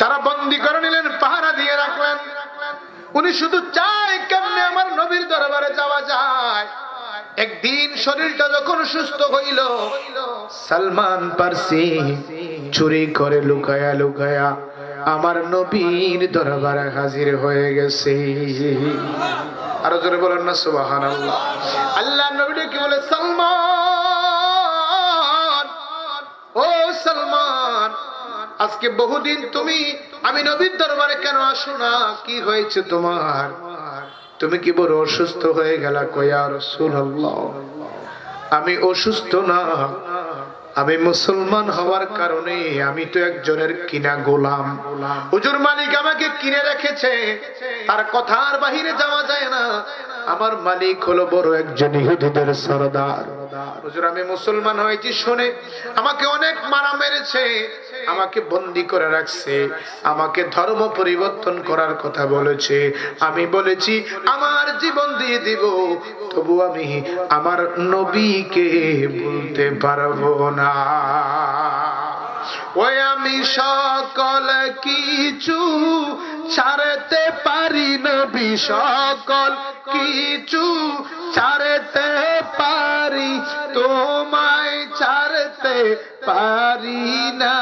Speaker 1: তারা বন্দী করে নিলেন, পাহারা দিয়ে রাখলেন। উনি শুধু চায় কেমনে আমার নবীর দরবারে যাওয়া যায়। একদিন শরীরটা যখন সুস্থ হইল, সালমান ফার্সি চুরি করে লুকায়া লুকায়া আমার নবীর দরবারে হাজির হয়ে গেছে। আরো জোরে বলেন না সুবহানাল্লাহ। আল্লাহ নবী কি বলে, সালমান, ও সালমান, আজকে বহুদিন তুমি আমি নবীর দরবারে কেন আসো না? কি হয়েছে তোমার? তুমি কি বড় অসুস্থ হয়ে গেলা? কয়া রাসূলুল্লাহ, আমি অসুস্থ না, আমি মুসলমান হওয়ার কারণে আমি তো একজনের কিনা গোলাম। হুজুর, মালিক আমাকে কিনে রেখেছে, তার কথার বাহিরে যাওয়া যায় না। আমার মালিক হলো বড় একজন ইহুদিদের সরদার। হুজুর, আমি মুসলমান হয়েছি শুনে আমাকে অনেক মারা মেরেছে, আমাকে বন্দী করে রাখছে, আমাকে ধর্ম পরিবর্তন করার কথা বলেছে। আমি বলেছি আমার জীবন দিয়ে দিব, তবু আমি আমার নবীকে বলতে পারবো না। ওই আমি সকল কিছু ছাড়তে পারি নবী, সকল কিছু ছাড়তে পারি, তোমায় ছাড়তে পারি না।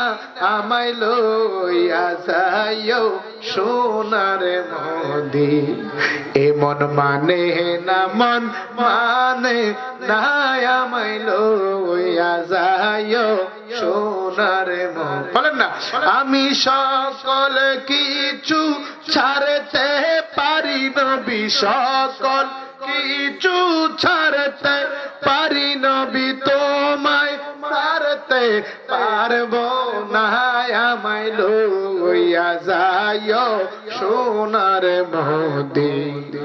Speaker 1: আমায় লইয়া যাইও সোনার মদিনা, এমন মানে না, মন মানে না, আমায় লইয়া যাইও সোনার মদিনা। বলেন না, আমি সকল কিছু ছাড়তে পারি নবী, সকল কিছু ছাড়তে পারি নবী, তোমায় ছাড়তে পারবো না। আমায় লইয়া যাইও সোনার মদিনা,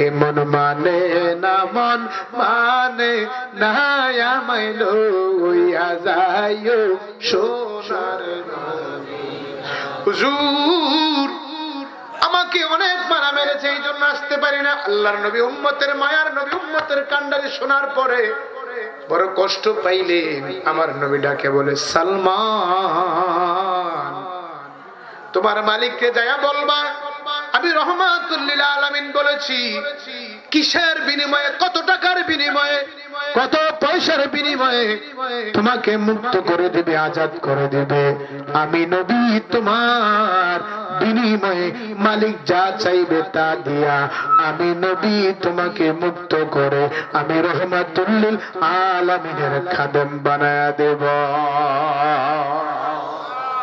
Speaker 1: এমন মানে না, মন মানে না, আমায় লইয়া যাইও সোনার মদিনা। হুজুর, আমাকে অনেক মারা মেরেছে, এই জন্য আসতে পারি না। আল্লাহর নবী উম্মতের মায়ার নবী, উম্মতের কান্ডারি শোনার পরে বড় কষ্ট পাইলেন। আমার নবী ডাকে বলে, সালমান, তোমার মালিককে যায়া বলবা আমি রহমাতুল লিল আলামিন বলেছি। কিসের বিনিময়ে, কত টাকার বিনিময়ে, কত পয়সার বিনিময়ে তোমাকে মুক্ত করে দিবে, আজাদ করে দিবে। আমি নবী তোমার বিনিময়ে মালিক যা চাইবে তা দিয়া আমি নবী তোমাকে মুক্ত করে আমি রহমাতুল লিল আলামিনের খাদেম বানায়া দেব।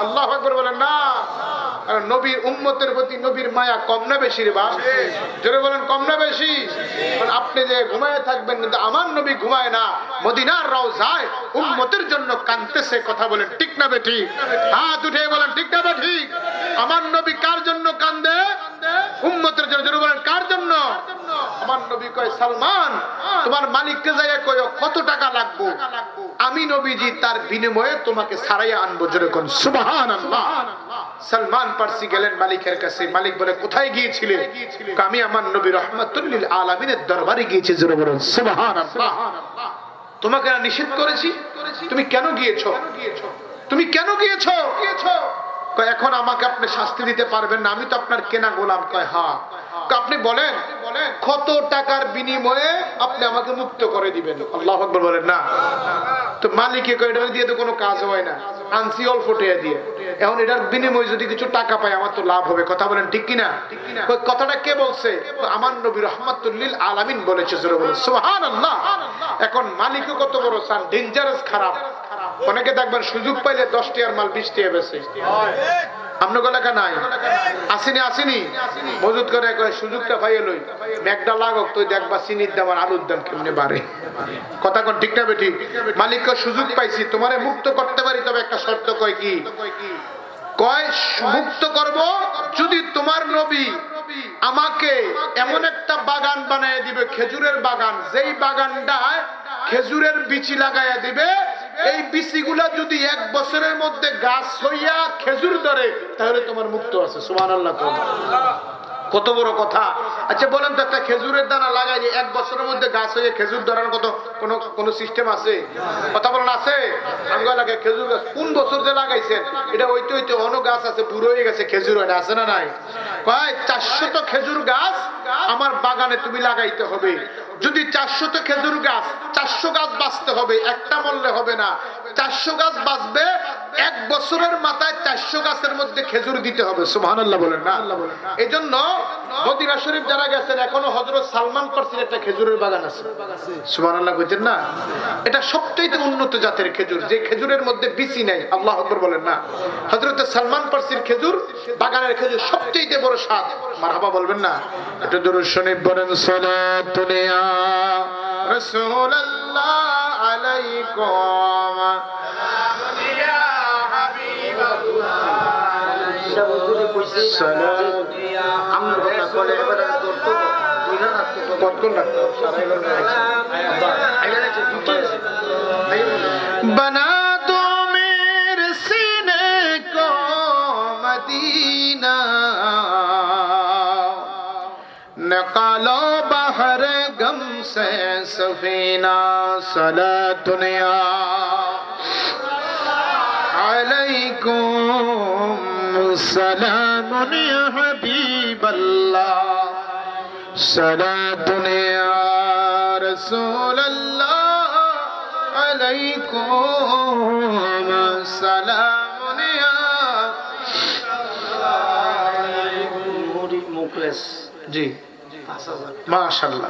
Speaker 1: আল্লাহু আকবার বলেন না। নবীর উম্মতের প্রতি নবীর মায়া কম না বেশি রে বাপ? জোরে বলেন কম না বেশি? আপনি যে ঘুমায় থাকবেন কিন্তু আমার নবী ঘুমায় না, মদিনার রওজায় উম্মতের জন্য কাঁদতেছে। কথা বলেন ঠিক না বেঠিক? হাত উঠে বলেন ঠিক না বেঠিক? আমার নবী কার জন্য কান্দে? উম্মতের জন্য। জোরে বলেন কার জন্য? আমার নবী কয় সালমান তোমার মালিককে যাইয়া কয় কত টাকা লাগবে, আমি নবীজি তার বিনিময়ে তোমাকে ছাড়াইয়া আনবো। জোরে কোন সুবহানাল্লাহ। সালমান পারসি গেলেন মালিকের কাছে। মালিক বলে কোথায় গিয়েছিলে? আমি আমার নবী রহমাতুল লিল আলামিনের দরবারে গিয়েছি। জোরে বলেন সুবহানাল্লাহ। তোমাকে না নিষেধ করেছি? তুমি কেন গিয়েছো? তুমি কেন গিয়েছো? কয় এখন আমাকে আপনি শাস্তি দিতে পারবেন না, আমি তো আপনার কেনা গোলাম। কয় হ্যাঁ। আপনি বলেন কত টাকার বিনিময়ে আপনি আমাকে মুক্ত করে দিবেন? আল্লাহু আকবার বলেন না। তো মালিকে কয় এটা দিয়ে তো কোনো কাজ হয় না, আনসি অল্প টাকা দিয়ে, এখন এটার বিনিময়ে যদি কিছু টাকা পাই আমার তো লাভ হবে। কথা বলেন ঠিক কিনা? কথাটা কে বলছে? আমার নবী রহমাতুল লিল আলামিন বলেছে। জোরে বলেন সুবহানাল্লাহ। এখন মালিকও কত বড় সান, ডেঞ্জারাস খারাপ। অনেকে দেখবেন সুযোগ পাইলে 10 টাকার মাল 20 টাকা বেচে। আপনার এলাকা নাই? আসেনি আসেনি মজুদ করে কয় সুযোগটা পাইয়ে লই, মেঘটা লাগক তুই দেখবা চিনির দাম আর আলুর দাম কেমনে বাড়ে। কথা কোন ঠিক না বেঠিক? মালিক কয় সুযোগ পাইছি তোমারে মুক্ত করতে পারি, তবে একটা শর্ত। কয় কি? কয় মুক্ত করব যদি তোমার নবী আমাকে এমন একটা বাগান বানায় দিবে, খেজুরের বাগান, যেই বাগানটায় খেজুরের বিচি লাগাইয়া দিবে, এই বিচিগুলা যদি 1 বছরের মধ্যে গাছ হইয়া খেজুর ধরে তাহলে তোমার মুক্ত আছে। সুবহানাল্লাহ। কত বড় কথা। আচ্ছা বলেন তো একটা খেজুরের দানা লাগাইলে 1 বছরের মধ্যে গাছ হয়ে খেজুর ধরার কত কোন সিস্টেম আছে? কথা বলেন আছে? আমগো লাগে খেজুর গাছ কোন বছর যে লাগাইছেন এটা হইতে হইতে অন্য গাছ আছে বুড়ো হয়ে গেছে, খেজুর হয় না। আছে না নাই? কয় 400 খেজুর গাছ আমার বাগানে তুমি লাগাইতে হবে। যদি 400 খেজুর গাছ, 400 গাছ বাঁচতে হবে, একটা মরলে হবে না। 400 গাছ বাঁচবে, 1 বছরের মাথায় 400 গাছের মধ্যে খেজুর দিতে হবে। সুবহানাল্লাহ বলেন না। এই জন্য মদিনা শরীফ যারা গেছেন এখনো হযরত সালমান ফারসির একটা খেজুরের বাগান আছে। সুবহানাল্লাহ কইছেন না? এটা সবচেয়ে উন্নত জাতের খেজুর, যে খেজুরের মধ্যে বিচি নাই। আল্লাহু আকবার বলেন না। হযরত সালমান ফারসির খেজুর বাগানের খেজুর সবচেয়ে বড় স্বাদ। মারহাবা বলবেন না? একটু দরুদ শরীফ পড়েন। সালাতুন ইয়া রাসূলুল্লাহ আলাইকুম, সালাতুন ইয়া হাবিবাল্লাহ, সালাত আমরা বলে এবারে করতে দুইটা রাখতে কতক্ষণ রাখতে সারা এবারে আইলে দুটো बना दो मेरे सीने को मदीना, निकालो बाहर गम से सफीना, सलातुन या अलैकुम, सलामुन या हबीब अल्लाह, सलातुन या रसूल अल्लाह अलैकुम, सलामुन या मुखलिस जी। माशाअल्लाह।